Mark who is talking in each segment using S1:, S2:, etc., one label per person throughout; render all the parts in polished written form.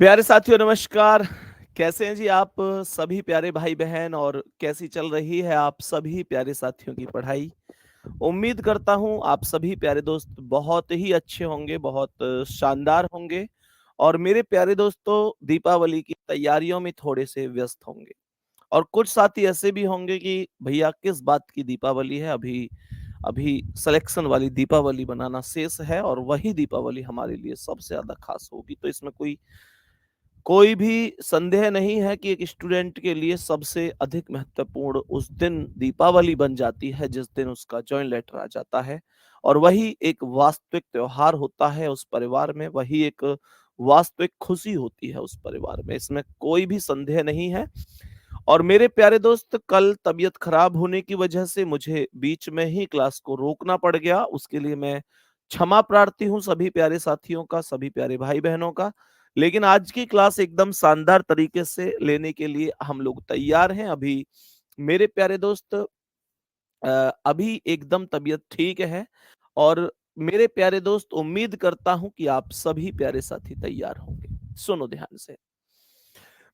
S1: प्यारे साथियों नमस्कार। कैसे हैं जी आप सभी प्यारे भाई-बहन और कैसी चल रही है आप सभी प्यारे साथियों की पढ़ाई? उम्मीद करता हूँ आप सभी प्यारे दोस्त बहुत ही अच्छे होंगे, बहुत शानदार होंगे और मेरे प्यारे दोस्तों दीपावली की तैयारियों में थोड़े-से व्यस्त होंगे। और कुछ साथी ऐसे भी होंगे कि भैया किस बात की दीपावली है, अभी अभी सिलेक्शन वाली दीपावली बनाना शेष है और वही दीपावली हमारे लिए सबसे ज़्यादा खास होगी। तो इसमें कोई कोई भी संदेह नहीं है कि एक स्टूडेंट के लिए सबसे अधिक महत्वपूर्ण उस दिन दीपावली बन जाती है जिस दिन उसका जॉइन लेटर आ जाता है और वही एक वास्तविक त्योहार होता है उस परिवार में, वही एक वास्तविक खुशी होती है उस परिवार में, इसमें कोई भी संदेह नहीं है। और मेरे प्यारे दोस्त कल तबीयत खराब होने की वजह से मुझे बीच में ही क्लास को रोकना पड़ गया, उसके लिए मैं क्षमा प्रार्थी हूँ सभी प्यारे साथियों का, सभी प्यारे भाई बहनों का। लेकिन आज की क्लास एकदम शानदार तरीके से लेने के लिए हम लोग तैयार हैं। अभी मेरे प्यारे दोस्त अभी एकदम तबीयत ठीक है और मेरे प्यारे दोस्त उम्मीद करता हूं कि आप सभी प्यारे साथी तैयार होंगे। सुनो ध्यान से।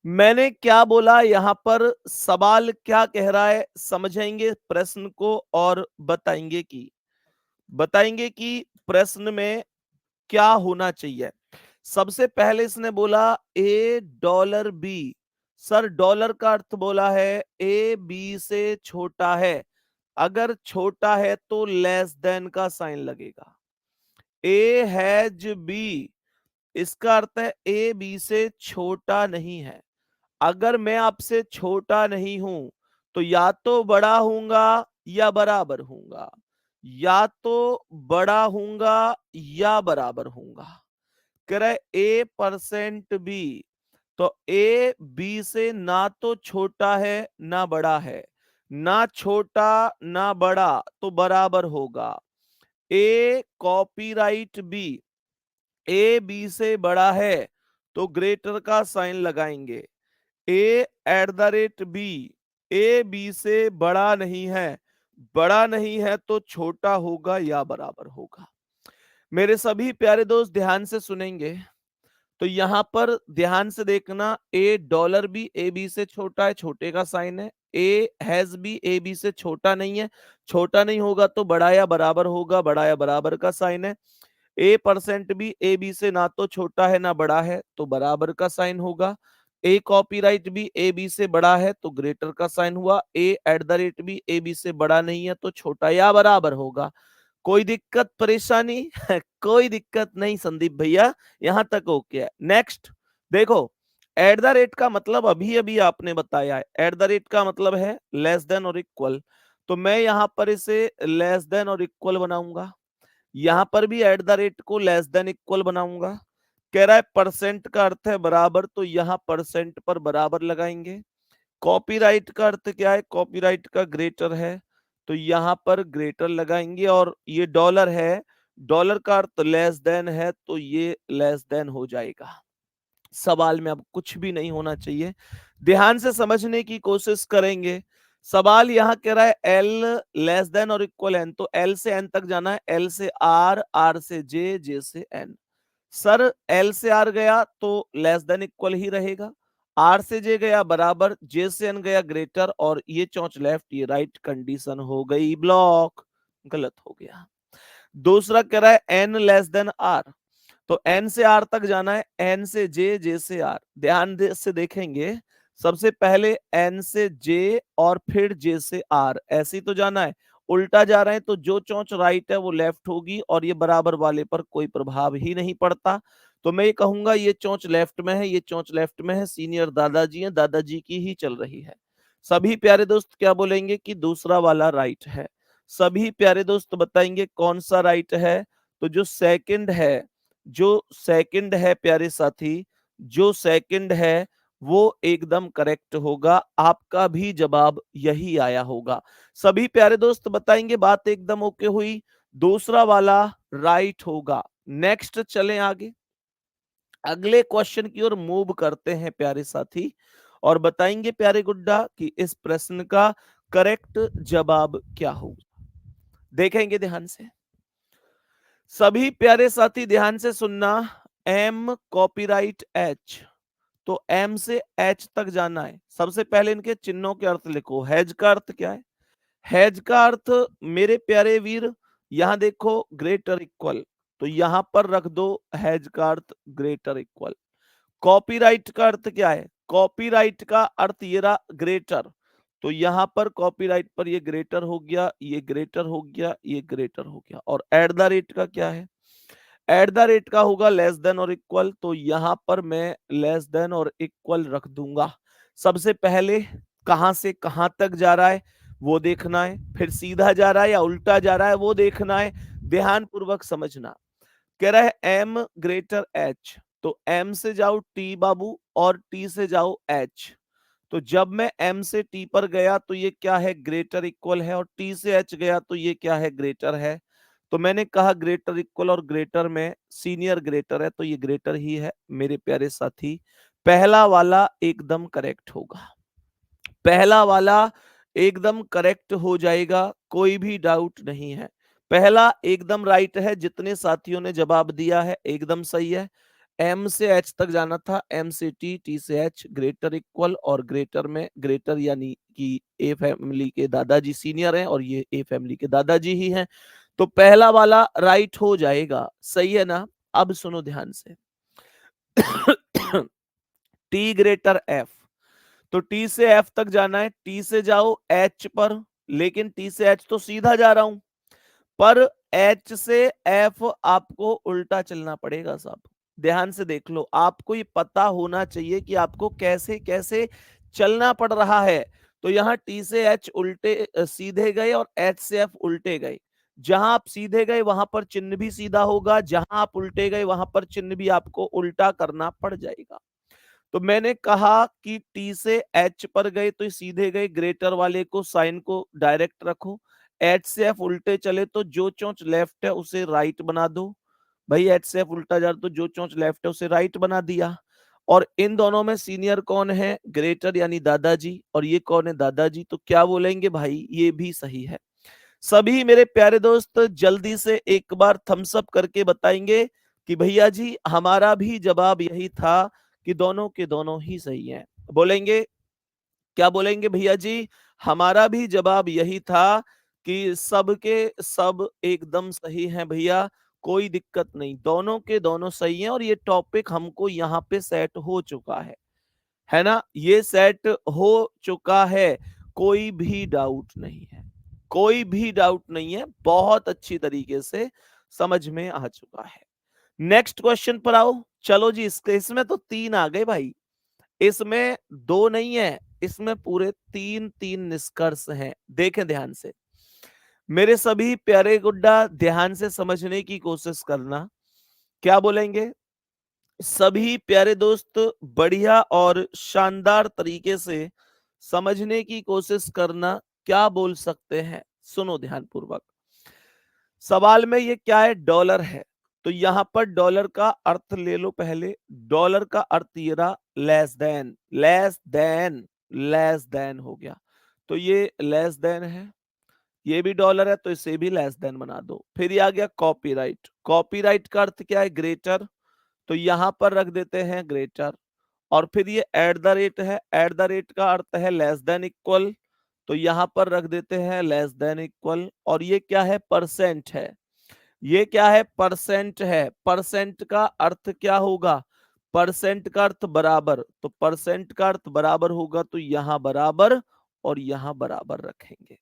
S1: मैंने क्या बोला यहाँ पर, सवाल क्या कह रहा है समझेंगे प्रश्न को और बताएंगे कि प्रश्न में क्या होना चाहिए। सबसे पहले इसने बोला A dollar B. Sir dollar का अर्थ बोला है ए बी से छोटा है, अगर छोटा है तो लेस देन का साइन लगेगा। ए हैज बी, इसका अर्थ है ए बी से छोटा नहीं है। अगर मैं आपसे छोटा नहीं हूं तो या तो बड़ा हूंगा या बराबर हूंगा, या तो बड़ा हूंगा या बराबर हूंगा। कह रहा है ए परसेंट बी, तो ए बी से ना तो छोटा है ना बड़ा है, ना छोटा ना बड़ा तो बराबर होगा। A copyright B, A B से बड़ा है तो ग्रेटर का साइन लगाएंगे। A at the rate B, A B से बड़ा नहीं है, बड़ा नहीं है तो छोटा होगा या बराबर होगा। मेरे सभी प्यारे दोस्त ध्यान से सुनेंगे। तो यहां पर ध्यान से देखना, ए डॉलर भी ए बी से छोटा है, छोटे का साइन है। ए हैज भी ए बी से छोटा नहीं है, छोटा नहीं होगा तो बड़ा या बराबर होगा, बड़ा या बराबर का साइन है। ए परसेंट भी ए बी से ना तो छोटा है ना बड़ा है तो बराबर का साइन होगा। ए कॉपीराइट भी ए बी से बड़ा है तो ग्रेटर का साइन हुआ। ए एट द रेट भी ए बी से बड़ा नहीं है तो छोटा या बराबर होगा। कोई दिक्कत परेशानी? कोई दिक्कत नहीं संदीप भैया, यहां तक ओके है। नेक्स्ट देखो, एट द रेट का मतलब अभी अभी आपने बताया है, एट द रेट का मतलब है लेस देन और इक्वल। तो मैं यहां पर इसे लेस देन और इक्वल बनाऊंगा, यहां पर भी एट द रेट को लेस देन इक्वल बनाऊंगा। कह रहा है परसेंट का अर्थ है बराबर, तो यहां परसेंट पर बराबर लगाएंगे। कॉपीराइट का अर्थ क्या है, कॉपीराइट का ग्रेटर है तो यहां पर ग्रेटर लगाएंगे। और ये डॉलर है, डॉलर का अर्थ लेस देन है तो ये लेस देन हो जाएगा। सवाल में अब कुछ भी नहीं होना चाहिए, ध्यान से समझने की कोशिश करेंगे। सवाल यहां कह रहा है एल लेस देन और इक्वल एन, तो एल से एन तक जाना है, एल से आर, आर से जे, जे से एन। सर एल से आर गया तो लेस देन इक्वल ही रहेगा, आर से जे गया बराबर, जे से एन गया ग्रेटर, और ये चौच लेफ्ट, ये राइट कंडीशन हो गई ब्लॉक, गलत हो गया। दूसरा कह रहा है एन लेस देन आर, तो एन से आर तक जाना है, एन से जे, जे से आर। ध्यान से देखेंगे, सबसे पहले एन से जे और फिर जे से आर, ऐसे ही तो जाना है। उल्टा जा रहे हैं तो जो चौच राइट है वो लेफ्ट होगी और ये बराबर वाले पर कोई प्रभाव ही नहीं पड़ता। तो मैं ये कहूंगा ये चौच लेफ्ट में है, ये चौच लेफ्ट में है, सीनियर दादाजी हैं, दादाजी की ही चल रही है। सभी प्यारे दोस्त क्या बोलेंगे कि दूसरा वाला राइट है। सभी प्यारे दोस्त बताएंगे कौन सा राइट है। तो जो सेकंड है, जो सेकंड है प्यारे साथी, जो सेकंड है वो एकदम करेक्ट होगा। आपका भी जवाब यही आया होगा। सभी प्यारे दोस्त बताएंगे बात एकदम ओके हुई, दूसरा वाला राइट होगा। नेक्स्ट चलें आगे, अगले क्वेश्चन की ओर मूव करते हैं प्यारे साथी, और बताएंगे प्यारे गुड्डा कि इस प्रश्न का करेक्ट जवाब क्या होगा। देखेंगे ध्यान से, सभी प्यारे साथी ध्यान से सुनना। एम कॉपीराइट एच, तो एम से एच तक जाना है। सबसे पहले इनके चिन्हों के अर्थ लिखो। हैज का अर्थ क्या है? हैज का अर्थ मेरे प्यारे वीर, यहां देखो ग्रेटर इक्वल, तो यहां पर रख दो हैज का अर्थ ग्रेटर इक्वल। कॉपीराइट का अर्थ क्या है? कॉपीराइट का अर्थ ये रहा ग्रेटर, तो यहां पर कॉपीराइट पर ये ग्रेटर हो गया, ये ग्रेटर हो गया, ये ग्रेटर हो गया। और एट द रेट का क्या है? एट द रेट का होगा लेस देन और इक्वल, तो यहां पर मैं लेस देन और इक्वल रख दूंगा। सबसे पहले कहां से कहां तक जा रहा है वो देखना है, फिर सीधा जा रहा है या उल्टा जा रहा है वो देखना है। ध्यान पूर्वक समझना। कह रहा है एम ग्रेटर एच, तो एम से जाओ टी बाबू और टी से जाओ एच। तो जब मैं एम से टी पर गया तो ये क्या है? ग्रेटर इक्वल है। और टी से एच गया तो ये क्या है? ग्रेटर है। तो मैंने कहा ग्रेटर इक्वल और ग्रेटर में सीनियर ग्रेटर है, तो ये ग्रेटर ही है मेरे प्यारे साथी। पहला वाला एकदम करेक्ट होगा, पहला वाला एकदम करेक्ट हो जाएगा, कोई भी डाउट नहीं है। पहला एकदम राइट है, जितने साथियों ने जवाब दिया है एकदम सही है। एम से एच तक जाना था, एम से टी, टी से एच, ग्रेटर इक्वल, और ग्रेटर में ग्रेटर यानी कि ए फैमिली के दादाजी सीनियर हैं और ये ए फैमिली के दादाजी ही हैं, तो पहला वाला राइट हो जाएगा। सही है ना? अब सुनो ध्यान से। टी ग्रेटर एफ, तो टी से एफ तक जाना है, टी से जाओ एच पर, लेकिन टी से एच तो सीधा जा रहा हूं, पर एच से एफ आपको उल्टा चलना पड़ेगा। साहब ध्यान से देख लो, आपको ये पता होना चाहिए कि आपको कैसे कैसे चलना पड़ रहा है। तो यहां टी से एच उल्टे सीधे गए और एच से एफ उल्टे गए। जहां आप सीधे गए वहां पर चिन्ह भी सीधा होगा, जहां आप उल्टे गए वहां पर चिन्ह भी आपको उल्टा करना पड़ जाएगा। तो मैंने कहा कि टी से एच पर गए तो सीधे गए, ग्रेटर वाले को साइन को डायरेक्ट रखो। एच से एफ उल्टे चले तो जो चोंच लेफ्ट है उसे राइट बना दो। भाई एच से एफ उल्टा जा रहा तो जो चोंच लेफ्ट है उसे राइट बना दिया। और इन दोनों में सीनियर कौन है? ग्रेटर यानी दादाजी, और ये कौन है? दादाजी। तो क्या बोलेंगे भाई? ये भी सही है। सभी मेरे प्यारे दोस्त जल्दी से एक बार थम्स अप करके बताएंगे कि भैया जी हमारा भी जवाब यही था कि दोनों के दोनों ही सही हैं। बोलेंगे? क्या बोलेंगे भैया जी? हमारा भी जवाब यही था कि सबके सब एकदम सही हैं भैया, कोई दिक्कत नहीं, दोनों के दोनों सही हैं। और ये टॉपिक हमको यहाँ पे सेट हो चुका है ना? ये सेट हो चुका है, कोई भी डाउट नहीं है, कोई भी डाउट नहीं है, बहुत अच्छी तरीके से समझ में आ चुका है। नेक्स्ट क्वेश्चन पर आओ। चलो जी, इसमें तो 3 आ गए भाई, इसमें 2 नहीं है, इसमें पूरे 3 निष्कर्ष हैं। देखें ध्यान से मेरे सभी प्यारे गुड्डा, ध्यान से समझने की कोशिश करना। क्या बोलेंगे? सभी प्यारे दोस्त बढ़िया और शानदार तरीके से समझने की कोशिश करना। क्या बोल सकते हैं? सुनो ध्यान पूर्वक। सवाल में ये क्या है? डॉलर है, तो यहां पर डॉलर का अर्थ ले लो पहले। डॉलर का अर्थ ये रहा less than, less than, less than हो गया, तो ये लेस देन है। ये भी डॉलर है तो इसे भी लेस देन बना दो। फिर ये आ गया कॉपीराइट। कॉपीराइट का अर्थ क्या है? ग्रेटर, तो यहां पर रख देते हैं ग्रेटर। और फिर ये एट द रेट है, एट द रेट का अर्थ है लेस देन इक्वल, तो यहां पर रख देते हैं लेस देन इक्वल। और ये क्या है? परसेंट है। ये क्या है? परसेंट है। परसेंट का अर्थ क्या होगा? परसेंट का अर्थ बराबर, तो परसेंट का अर्थ बराबर होगा तो यहां बराबर और यहां बराबर रखेंगे।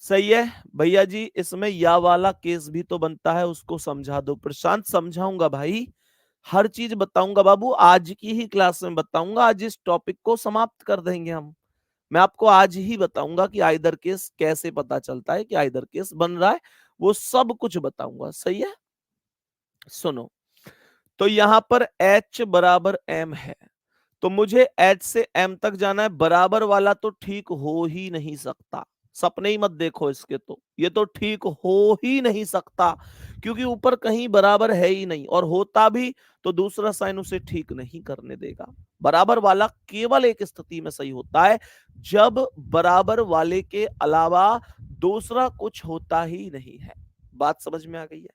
S1: सही है भैया जी? इसमें या वाला केस भी तो बनता है, उसको समझा दो। प्रशांत समझाऊंगा भाई, हर चीज बताऊंगा बाबू, आज की ही क्लास में बताऊंगा। आज इस टॉपिक को समाप्त कर देंगे हम। मैं आपको आज ही बताऊंगा कि आइदर केस कैसे पता चलता है कि आइदर केस बन रहा है, वो सब कुछ बताऊंगा। सही है? सुनो, तो यहां पर h बराबर m है, तो मुझे h से m तक जाना है। बराबर वाला तो ठीक हो ही नहीं सकता, सपने ही मत देखो इसके, तो ये तो ठीक हो ही नहीं सकता, क्योंकि ऊपर कहीं बराबर है ही नहीं, और होता भी तो दूसरा साइन उसे ठीक नहीं करने देगा। बराबर वाला केवल एक स्थिति में सही होता है, जब बराबर वाले के अलावा दूसरा कुछ होता ही नहीं है। बात समझ में आ गई है?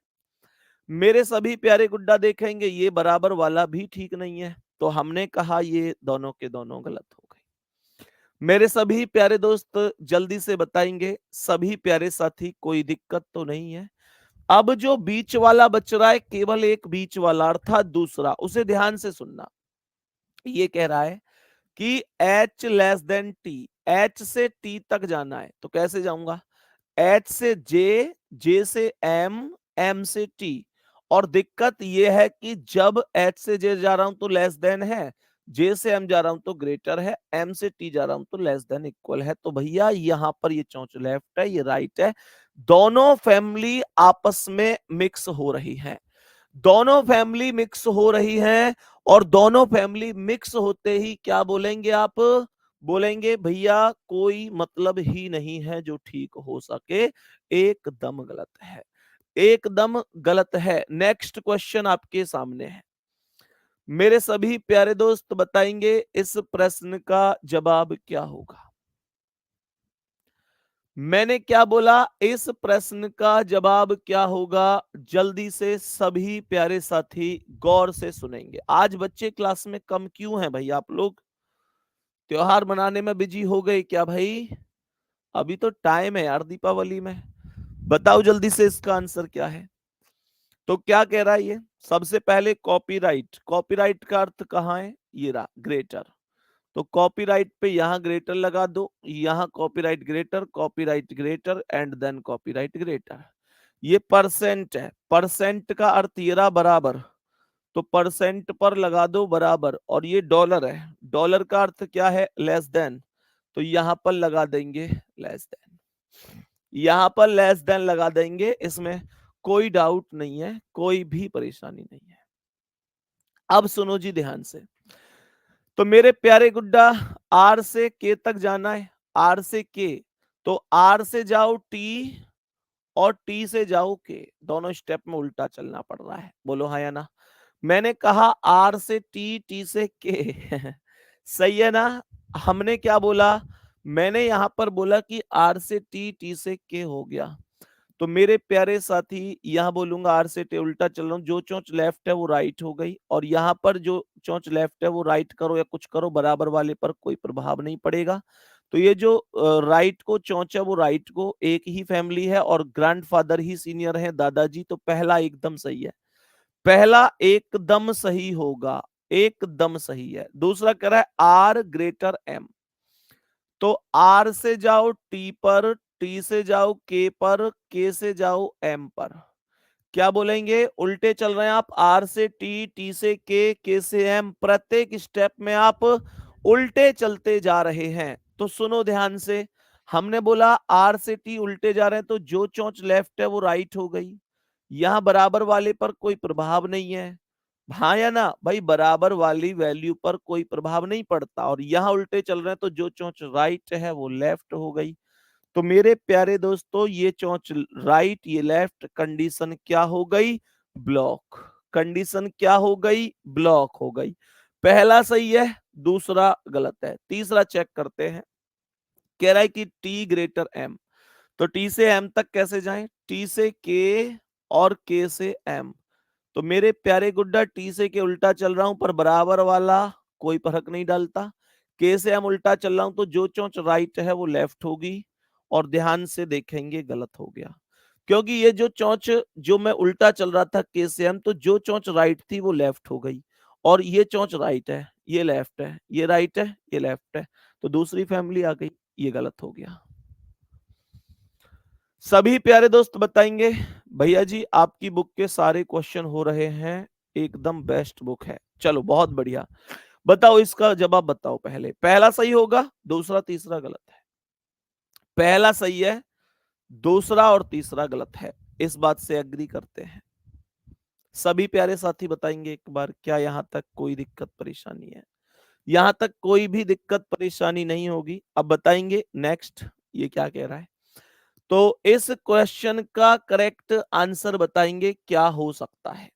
S1: मेरे सभी प्यारे गुड्डा देखेंगे ये बराबर वाला भी ठीक नहीं है, तो हमने कहा ये दोनों के दोनों गलत हो गए। मेरे सभी प्यारे दोस्त जल्दी से बताएंगे, सभी प्यारे साथी, कोई दिक्कत तो नहीं है। अब जो बीच वाला बच रहा है, केवल एक बीच वाला अर्थात दूसरा, उसे ध्यान से सुनना। ये कह रहा है कि h less than T, h से t तक जाना है, तो कैसे जाऊंगा? h से j, j से m, m से t। और दिक्कत यह है कि जब h से j जा रहा हूं तो लेस देन है, j से m जा रहा हूं तो ग्रेटर है, m से t जा रहा हूं तो लेस देन इक्वल है। तो भैया यहां पर ये चौंच लेफ्ट है, ये राइट है। दोनों फैमिली आपस में मिक्स हो रही है, दोनों फैमिली मिक्स हो रही है। और दोनों फैमिली मिक्स होते ही क्या बोलेंगे आप? बोलेंगे भैया कोई मतलब ही नहीं है जो ठीक हो सके। एकदम गलत है, एकदम गलत है। नेक्स्ट क्वेश्चन आपके सामने है। मेरे सभी प्यारे दोस्त बताएंगे इस प्रश्न का जवाब क्या होगा। मैंने क्या बोला? इस प्रश्न का जवाब क्या होगा? जल्दी से सभी प्यारे साथी गौर से सुनेंगे। आज बच्चे क्लास में कम क्यों हैं भाई? आप लोग त्योहार मनाने में बिजी हो गए क्या भाई? अभी तो टाइम है यार दीपावली में। बताओ जल्दी से इसका आंसर क्या है। तो क्या कह रहा है ये? सबसे पहले कॉपीराइट, कॉपीराइट का अर्थ कहाँ है? ये रहा, ग्रेटर। तो कॉपीराइट पे यहां ग्रेटर लगा दो, यहां copyright greater and then copyright greater. ये परसेंट है, परसेंट का अर्थ ये रहा बराबर, तो परसेंट पर लगा दो बराबर। और ये डॉलर है, डॉलर का अर्थ क्या है? लेस देन, तो यहां पर लगा देंगे लेस देन, यहां पर लेस देन लगा देंगे। इसमें कोई डाउट नहीं है, कोई भी परेशानी नहीं है। अब सुनो जी ध्यान से। तो मेरे प्यारे गुड्डा, आर से के तक जाना है, आर से के, तो आर से जाओ टी और टी से जाओ के, दोनों स्टेप में उल्टा चलना पड़ रहा है। बोलो हाँ या ना? मैंने कहा आर से टी, टी से के सही है ना? हमने क्या बोला? मैंने यहां पर बोला कि आर से टी, टी से के हो गया। तो मेरे प्यारे साथी यहां बोलूंगा आर से टे उल्टा चल रहा हूं, जो चोंच लेफ्ट है वो राइट हो गई, और यहां पर जो चोंच लेफ्ट है वो राइट करो या कुछ करो, बराबर वाले पर कोई प्रभाव नहीं पड़ेगा। तो ये जो राइट को चोंच है वो राइट को, एक ही फैमिली है और ग्रैंडफादर ही सीनियर है, दादाजी। तो पहला एकदम सही है, पहला एकदम सही होगा, एकदम सही है। दूसरा कह रहा है आर ग्रेटर एम, तो आर से जाओ टी पर, टी से जाओ के पर, के से जाओ एम पर। क्या बोलेंगे? उल्टे चल रहे हैं आप, आर से टी, टी से के से एम, प्रत्येक स्टेप में आप उल्टे चलते जा रहे हैं। तो सुनो ध्यान से, हमने बोला आर से टी उल्टे जा रहे हैं, तो जो चोंच लेफ्ट है वो राइट हो गई। यहां बराबर वाले पर कोई प्रभाव नहीं है, हाँ या ना भाई? बराबर वाली वैल्यू पर कोई प्रभाव नहीं पड़ता। और यहां उल्टे चल रहे हैं, तो जो चोंच राइट है वो लेफ्ट हो गई। तो मेरे प्यारे दोस्तों ये चोंच राइट, ये लेफ्ट, कंडीशन क्या हो गई? ब्लॉक। कंडीशन क्या हो गई? ब्लॉक हो गई। पहला सही है, दूसरा गलत है। तीसरा चेक करते हैं। कह रहा है कि टी ग्रेटर एम, तो टी से एम तक कैसे जाएं? टी से के और के से एम। तो मेरे प्यारे गुड्डा टी से के उल्टा चल रहा हूं, पर बराबर वाला कोई फर्क नहीं डालता। के से एम उल्टा चल रहा हूं, तो जो चोंच राइट है वो लेफ्ट होगी। और ध्यान से देखेंगे गलत हो गया, क्योंकि ये जो चोंच, जो मैं उल्टा चल रहा था के से एम, तो जो चोंच राइट थी वो लेफ्ट हो गई। और ये चोंच राइट है, ये लेफ्ट है, ये राइट है, ये लेफ्ट है, तो दूसरी फैमिली आ गई, ये गलत हो गया। सभी प्यारे दोस्त बताएंगे भैया जी आपकी बुक के सारे क्वेश्चन हो रहे हैं, एकदम बेस्ट बुक है। चलो बहुत बढ़िया, बताओ इसका जवाब बताओ। पहले पहला सही होगा, दूसरा तीसरा गलत है। पहला सही है, दूसरा और तीसरा गलत है, इस बात से एग्री करते हैं। सभी प्यारे साथी बताएंगे एक बार, क्या यहां तक कोई दिक्कत परेशानी है? यहां तक कोई भी दिक्कत परेशानी नहीं होगी। अब बताएंगे नेक्स्ट ये क्या कह रहा है। तो इस क्वेश्चन का करेक्ट आंसर बताएंगे क्या हो सकता है।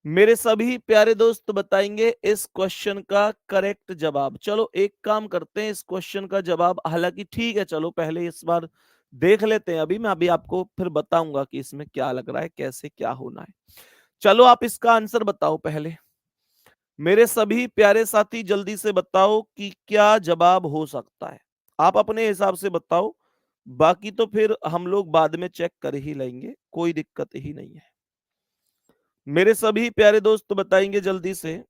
S1: मेरे सभी प्यारे दोस्त बताएंगे इस क्वेश्चन का करेक्ट जवाब। चलो एक काम करते हैं, इस क्वेश्चन का जवाब, हालांकि ठीक है चलो पहले इस बार देख लेते हैं, अभी मैं अभी आपको फिर बताऊंगा कि इसमें क्या लग रहा है, कैसे क्या होना है। चलो आप इसका आंसर बताओ पहले। मेरे सभी प्यारे साथी जल्दी से बताओ कि क्या जवाब हो सकता है। आप अपने हिसाब से बताओ, बाकी तो फिर हम लोग बाद में चेक कर ही लेंगे, कोई दिक्कत ही नहीं है। मेरे सभी प्यारे दोस्त बताएंगे जल्दी से,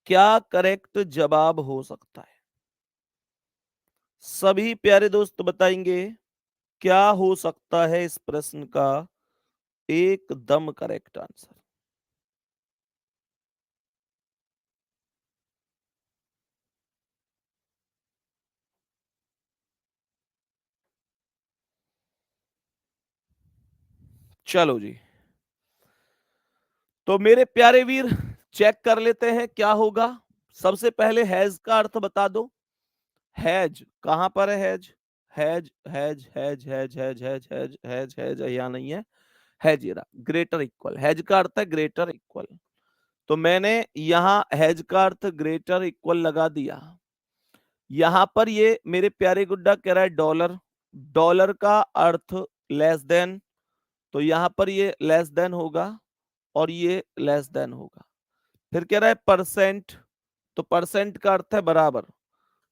S1: क्या करेक्ट जवाब हो सकता है। सभी प्यारे दोस्त बताएंगे क्या हो सकता है इस प्रश्न का एकदम करेक्ट आंसर। चलो जी, तो मेरे प्यारे वीर चेक कर लेते हैं क्या होगा। सबसे पहले हैज का अर्थ बता दो। हैज कहां पर है? Has has has has has has has has has has यहाँ नहीं है। हैज ये रहा, ग्रेटर इक्वल। हैज का अर्थ है ग्रेटर इक्वल, तो मैंने यहां हैज का अर्थ ग्रेटर इक्वल लगा दिया। यहां पर ये मेरे प्यारे गुड्डा कह रहा है डॉलर। डॉलर का अर्थ लेस देन, तो यहां पर ये लेस देन होगा और ये लेस देन होगा। फिर कह रहा है परसेंट, तो परसेंट का अर्थ है बराबर।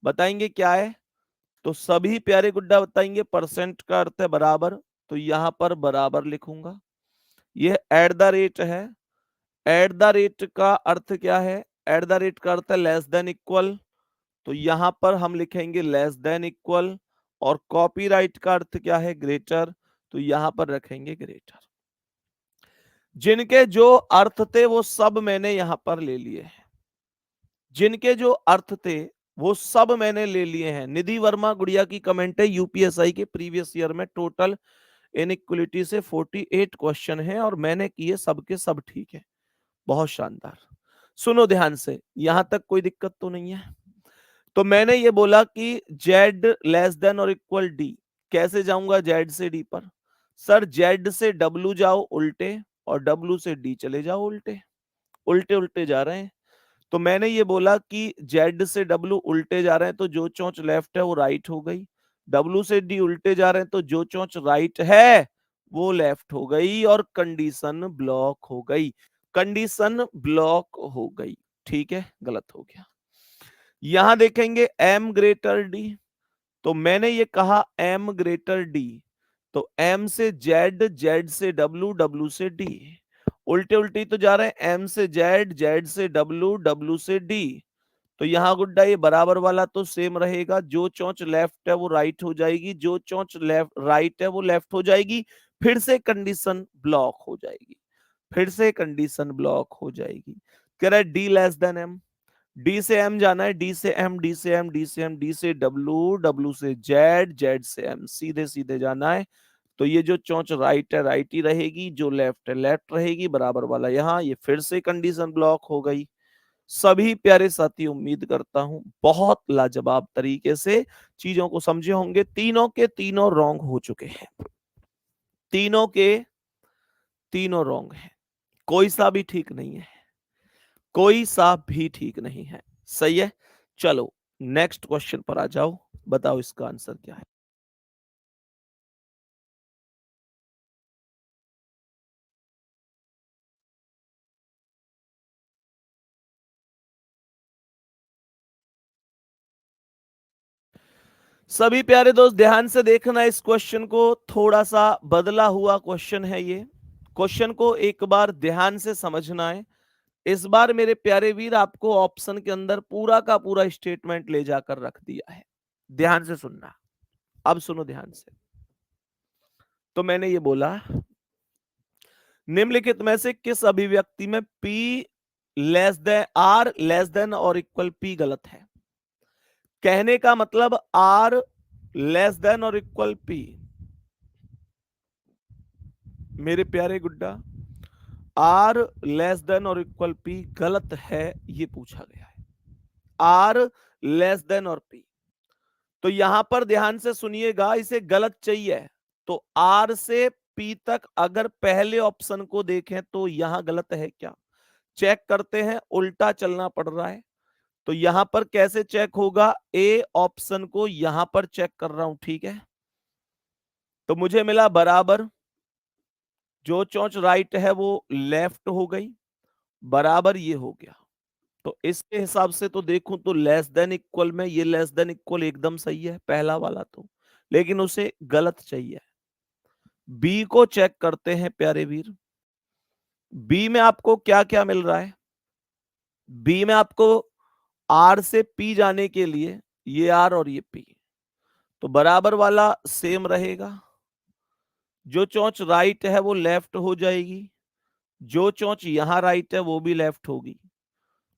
S1: बताएंगे क्या है? तो सभी प्यारे गुड्डा बताएंगे परसेंट का अर्थ है बराबर, तो यहां पर बराबर लिखूंगा। ये एट द रेट है। एट द रेट का अर्थ क्या है? एट द रेट का अर्थ है लेस देन इक्वल, तो यहां पर हम लिखेंगे लेस देन इक्वल। और कॉपीराइट का अर्थ क्या है? ग्रेटर, तो यहां पर रखेंगे ग्रेटर। जिनके जो अर्थ थे वो सब मैंने यहां पर ले लिए हैं। जिनके जो अर्थ थे वो सब मैंने ले लिए हैं। निधि वर्मा गुड़िया की कमेंट है, यूपीएसआई के प्रीवियस ईयर में टोटल इनइक्वलिटी से 48 क्वेश्चन है और मैंने किए सबके सब ठीक है। बहुत शानदार। सुनो ध्यान से, यहां तक कोई दिक्कत तो नहीं है। तो मैंने ये बोला कि जेड लेस देन और इक्वल डी। कैसे जाऊंगा जेड से डी पर? सर जेड से डब्ल्यू जाओ उल्टे और डब्ल्यू से डी चले जाओ उल्टे। उल्टे उल्टे जा रहे हैं। तो मैंने ये बोला कि जेड से डब्ल्यू उल्टे जा रहे हैं तो जो चोंच लेफ्ट है वो राइट हो गई। डब्ल्यू से डी उल्टे जा रहे हैं तो जो चोंच राइट है वो लेफ्ट हो गई और कंडीशन ब्लॉक हो गई। कंडीशन ब्लॉक हो गई। ठीक है, गलत हो गया। यहां देखेंगे एम ग्रेटर डी, तो मैंने ये कहा एम ग्रेटर डी, तो एम से जेड, जेड से डब्ल्यू, डब्ल्यू से डी। उल्टे उल्टे तो जा रहे हैं, एम से जेड, जेड से डब्ल्यू, डब्ल्यू से डी। तो यहाँ गुड्डा ये बराबर वाला तो सेम रहेगा। जो चोंच लेफ्ट है वो राइट हो जाएगी, जो चोंच लेफ्ट राइट है वो लेफ्ट हो जाएगी। फिर से कंडीशन ब्लॉक हो जाएगी। फिर से कंडीशन ब्लॉक हो जाएगी। कह रहा है D less than M. D से एम जाना है, डी से एम, डी से एम, डी से एम, डी से डब्ल्यू, डब्ल्यू से जेड, जेड से एम, सीधे सीधे जाना है। तो ये जो चोंच राइट है राइट ही रहेगी, जो लेफ्ट है लेफ्ट रहेगी, बराबर वाला यहाँ। ये फिर से कंडीशन ब्लॉक हो गई। सभी प्यारे साथी उम्मीद करता हूं बहुत लाजवाब तरीके से चीजों को समझे होंगे। तीनों के तीनों रॉन्ग हो चुके हैं। तीनों के तीनों रॉन्ग हैं। कोई सा भी ठीक नहीं है। कोई सा भी ठीक नहीं है। सही है। चलो नेक्स्ट क्वेश्चन पर आ जाओ। बताओ इसका आंसर क्या है। सभी प्यारे दोस्त ध्यान से देखना इस क्वेश्चन को। थोड़ा सा बदला हुआ क्वेश्चन है ये। क्वेश्चन को एक बार ध्यान से समझना है। इस बार मेरे प्यारे वीर आपको ऑप्शन के अंदर पूरा का पूरा स्टेटमेंट ले जाकर रख दिया है। ध्यान से सुनना। अब सुनो ध्यान से। तो मैंने ये बोला निम्नलिखित में से किस अभिव्यक्ति में P less than R less than और इक्वल P गलत है। कहने का मतलब R लेस देन और इक्वल P। मेरे प्यारे गुड्डा R लेस देन और इक्वल P गलत है, ये पूछा गया है। R लेस देन और P, तो यहां पर ध्यान से सुनिएगा, इसे गलत चाहिए। तो R से P तक अगर पहले ऑप्शन को देखें तो यहां गलत है क्या? चेक करते हैं, उल्टा चलना पड़ रहा है। तो यहां पर कैसे चेक होगा? ए ऑप्शन को यहां पर चेक कर रहा हूं, ठीक है। तो मुझे मिला बराबर, जो चोंच राइट है वो लेफ्ट हो गई, बराबर ये हो गया। तो इसके हिसाब से तो देखूं तो लेस देन इक्वल में ये लेस देन इक्वल एकदम सही है पहला वाला तो, लेकिन उसे गलत चाहिए। बी को चेक करते हैं प्यारे वीर। बी में आपको क्या क्या मिल रहा है? बी में आपको आर से पी जाने के लिए ये आर और ये पी, तो बराबर वाला सेम रहेगा। जो चौच राइट है वो लेफ्ट हो जाएगी, जो चौच यहां राइट है वो भी लेफ्ट होगी।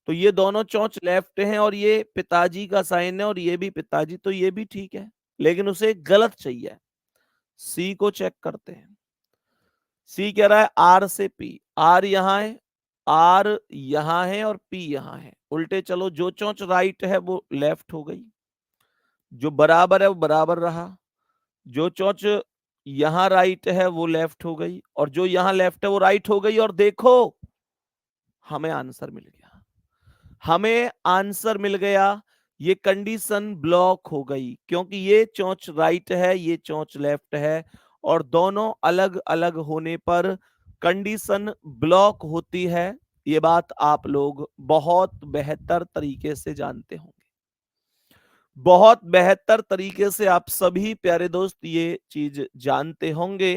S1: तो ये दोनों चौच लेफ्ट हैं और ये पिताजी का साइन है और ये भी पिताजी, तो ये भी ठीक है, लेकिन उसे गलत चाहिए। सी को चेक करते हैं। सी कह रहा है आर से पी, आर यहां है, आर यहां है और पी यहां है। उल्टे चलो, जो चौच राइट है वो लेफ्ट हो गई, जो बराबर है वो बराबर रहा, जो चौच यहां राइट है वो लेफ्ट हो गई और जो यहां लेफ्ट है वो राइट हो गई। और देखो हमें आंसर मिल गया, हमें आंसर मिल गया। ये कंडीशन ब्लॉक हो गई क्योंकि ये चोंच राइट है, ये चोंच लेफ्ट है और दोनों अलग अलग होने पर कंडीशन ब्लॉक होती है। ये बात आप लोग बहुत बेहतर तरीके से जानते होंगे, बहुत बेहतर तरीके से आप सभी प्यारे दोस्त ये चीज जानते होंगे।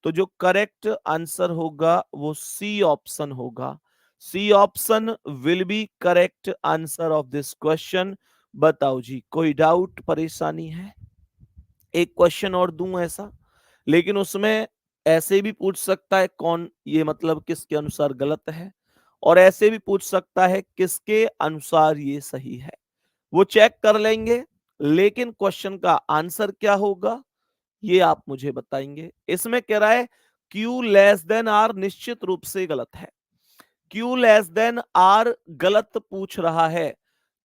S1: तो जो करेक्ट आंसर होगा वो सी ऑप्शन होगा। C option will be correct answer of this question. बताओ जी, कोई डाउट परेशानी है? एक क्वेश्चन और दूं ऐसा, लेकिन उसमें ऐसे भी पूछ सकता है कौन ये मतलब किसके अनुसार गलत है, और ऐसे भी पूछ सकता है किसके अनुसार ये सही है, वो चेक कर लेंगे। लेकिन क्वेश्चन का आंसर क्या होगा ये आप मुझे बताएंगे। इसमें कह रहा है क्यू लेस देन आर निश्चित रूप से गलत है। क्यू लेस देन आर गलत पूछ रहा है।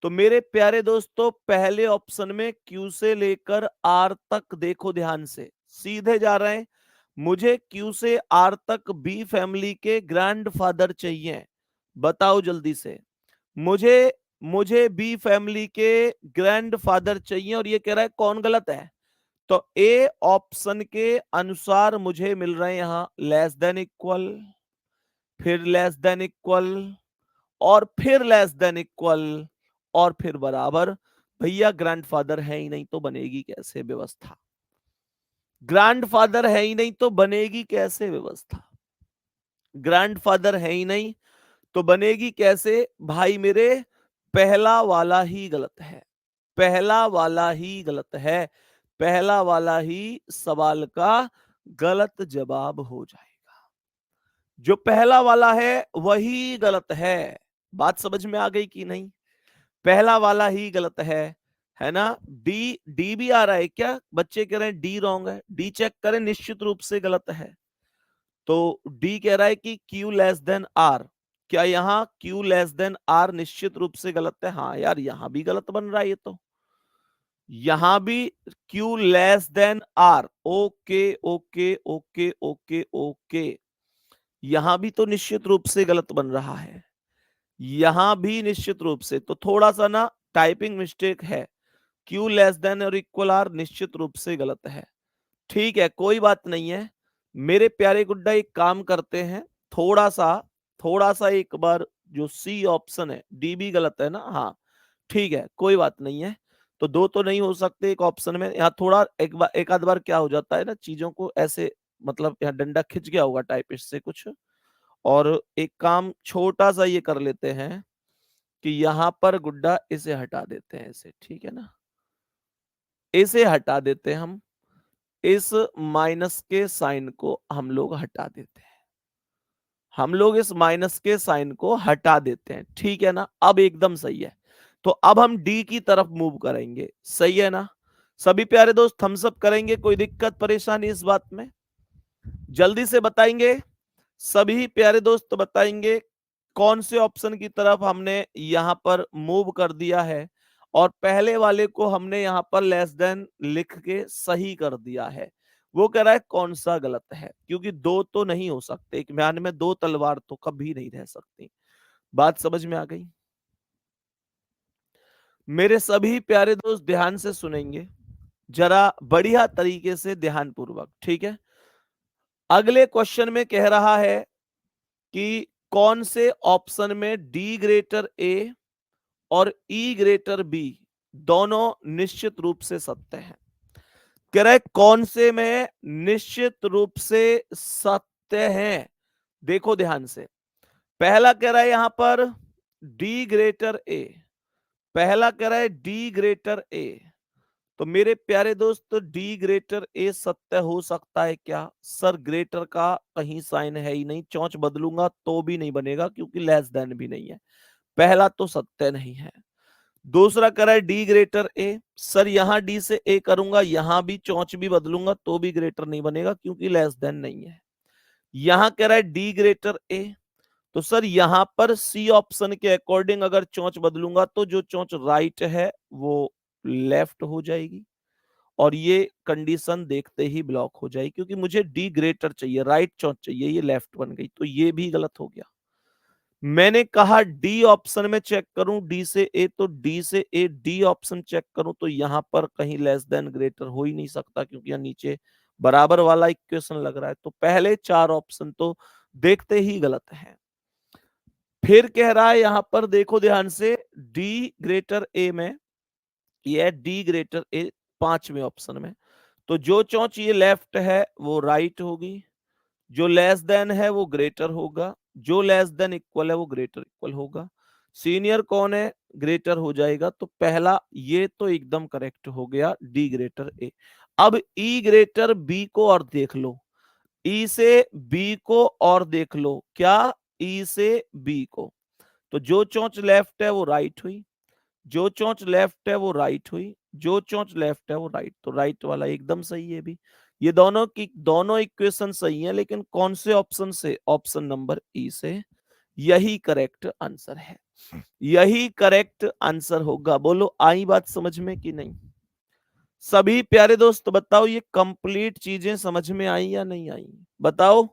S1: तो मेरे प्यारे दोस्तों पहले ऑप्शन में क्यू से लेकर आर तक देखो ध्यान से, सीधे जा रहे हैं। मुझे क्यू से आर तक बी फैमिली के ग्रैंडफादर चाहिए। बताओ जल्दी से, मुझे मुझे बी फैमिली के ग्रैंडफादर चाहिए और ये कह रहा है कौन गलत है। तो ए ऑप्शन के अनुसार मुझे मिल रहे हैं यहां लेस देन इक्वल, फिर लेस देन इक्वल और फिर लेस देन इक्वल और फिर बराबर। भैया ग्रैंडफादर है ही नहीं तो बनेगी कैसे व्यवस्था? ग्रैंडफादर है ही नहीं तो बनेगी कैसे व्यवस्था? ग्रैंडफादर है ही नहीं तो बनेगी कैसे भाई मेरे? पहला वाला ही गलत है, पहला वाला ही गलत है, पहला वाला ही सवाल का गलत जवाब हो जाएगा। जो पहला वाला है वही गलत है। बात समझ में आ गई कि नहीं? पहला वाला ही गलत है ना? डी डी भी आ रहा है क्या? बच्चे कह रहे हैं डी रॉन्ग है, डी चेक करें, निश्चित रूप से गलत है। तो डी कह रहा है कि क्यू लेस देन आर, क्या यहां क्यू लेस देन आर निश्चित रूप से गलत है? हाँ यार यहां भी गलत बन रहा है ये तो, यहां भी Q less than R, okay okay okay okay okay, यहां भी तो निश्चित रूप से गलत बन रहा है, यहां भी निश्चित रूप से। तो थोड़ा सा ना टाइपिंग मिस्टेक है, क्यू लेस देन और इक्वल आर निश्चित रूप से गलत है। ठीक है कोई बात नहीं है मेरे प्यारे गुड्डा, एक काम करते हैं, थोड़ा सा एक बार जो सी ऑप्शन है डी भी गलत है ना? हाँ ठीक है कोई बात नहीं है। तो दो तो नहीं हो सकते एक ऑप्शन में, यहाँ थोड़ा एक आध बार क्या हो जाता है ना, चीजों को ऐसे मतलब यहाँ डंडा खिंच गया होगा टाइपिस्ट से कुछ। और एक काम छोटा सा ये कर लेते हैं कि यहाँ पर गुड्डा इसे हटा देते हैं, इसे ठीक है ना, इसे हटा देते हैं हम, इस माइनस के साइन को हम लोग हटा देते हैं, हम लोग इस माइनस के साइन को हटा देते हैं, ठीक है ना? अब एकदम सही है। तो अब हम डी की तरफ मूव करेंगे, सही है ना? सभी प्यारे दोस्त थम्स अप करेंगे, कोई दिक्कत परेशानी इस बात में? जल्दी से बताएंगे सभी प्यारे दोस्त, बताएंगे कौन से ऑप्शन की तरफ हमने यहां पर मूव कर दिया है और पहले वाले को हमने यहां पर लेस देन लिख के सही कर दिया है। वो कह रहा है कौन सा गलत है, क्योंकि दो तो नहीं हो सकते, एक म्यान में दो तलवार तो कभी नहीं रह सकती। बात समझ में आ गई? मेरे सभी प्यारे दोस्त ध्यान से सुनेंगे, जरा बढ़िया तरीके से ध्यान पूर्वक, ठीक है? अगले क्वेश्चन में कह रहा है कि कौन से ऑप्शन में डी ग्रेटर ए और ई ग्रेटर बी दोनों निश्चित रूप से सत्य हैं। कह रहा है कौन से में निश्चित रूप से सत्य हैं। देखो ध्यान से, पहला कह रहा है यहां पर डी ग्रेटर ए, पहला कह रहा है डी ग्रेटर ए। तो मेरे प्यारे दोस्त डी ग्रेटर ए सत्य हो सकता है क्या? सर ग्रेटर का कहीं साइन है ही नहीं, चौंच बदलूंगा तो भी नहीं बनेगा क्योंकि लेस देन भी नहीं है, पहला तो सत्य नहीं है। दूसरा कह रहा है डी ग्रेटर ए, सर यहां डी से ए करूंगा, यहां भी चौंच भी बदलूंगा तो भी ग्रेटर नहीं बनेगा क्योंकि लेस देन नहीं है। यहां कह रहा है डी ग्रेटर ए, तो सर यहां पर सी ऑप्शन के अकॉर्डिंग अगर चौंच बदलूंगा तो जो चौंच राइट है वो लेफ्ट हो जाएगी और ये कंडीशन देखते ही ब्लॉक हो जाएगी क्योंकि मुझे डी ग्रेटर चाहिए, राइट चौंच चाहिए, ये लेफ्ट बन गई तो ये भी गलत हो गया। मैंने कहा डी ऑप्शन में चेक करूं डी से ए, तो डी से ए डी ऑप्शन चेक करूं तो यहां पर कहीं लेस देन ग्रेटर हो ही नहीं सकता क्योंकि यहां नीचे बराबर वाला इक्वेशन लग रहा है, तो पहले चार ऑप्शन तो देखते ही गलत हैं। फिर कह रहा है यहां पर देखो ध्यान से डी ग्रेटर ए में, ये डी ग्रेटर ए पांचवें ऑप्शन में, तो जो चौंच ये लेफ्ट है वो राइट होगी, जो लेस देन है वो ग्रेटर होगा, जो लेस देन इक्वल है वो ग्रेटर इक्वल होगा। सीनियर कौन है? ग्रेटर हो जाएगा, तो पहला ये तो एकदम करेक्ट हो गया डी ग्रेटर ए। अब ई ग्रेटर बी को और देख लो, ई से बी को और देख लो, क्या? ई से बी को, तो जो चौंच लेफ्ट है वो राइट हुई, जो चोंच लेफ्ट है वो राइट हुई, जो चोंच लेफ्ट है वो राइट, तो राइट वाला एकदम सही है भी। ये दोनों की दोनों इक्वेशन सही है, लेकिन कौन से ऑप्शन से? ऑप्शन नंबर ई से। यही करेक्ट आंसर है, यही करेक्ट आंसर होगा। बोलो आई बात समझ में कि नहीं? सभी प्यारे दोस्त बताओ ये कंप्लीट चीजें समझ में आई या नहीं आई? बताओ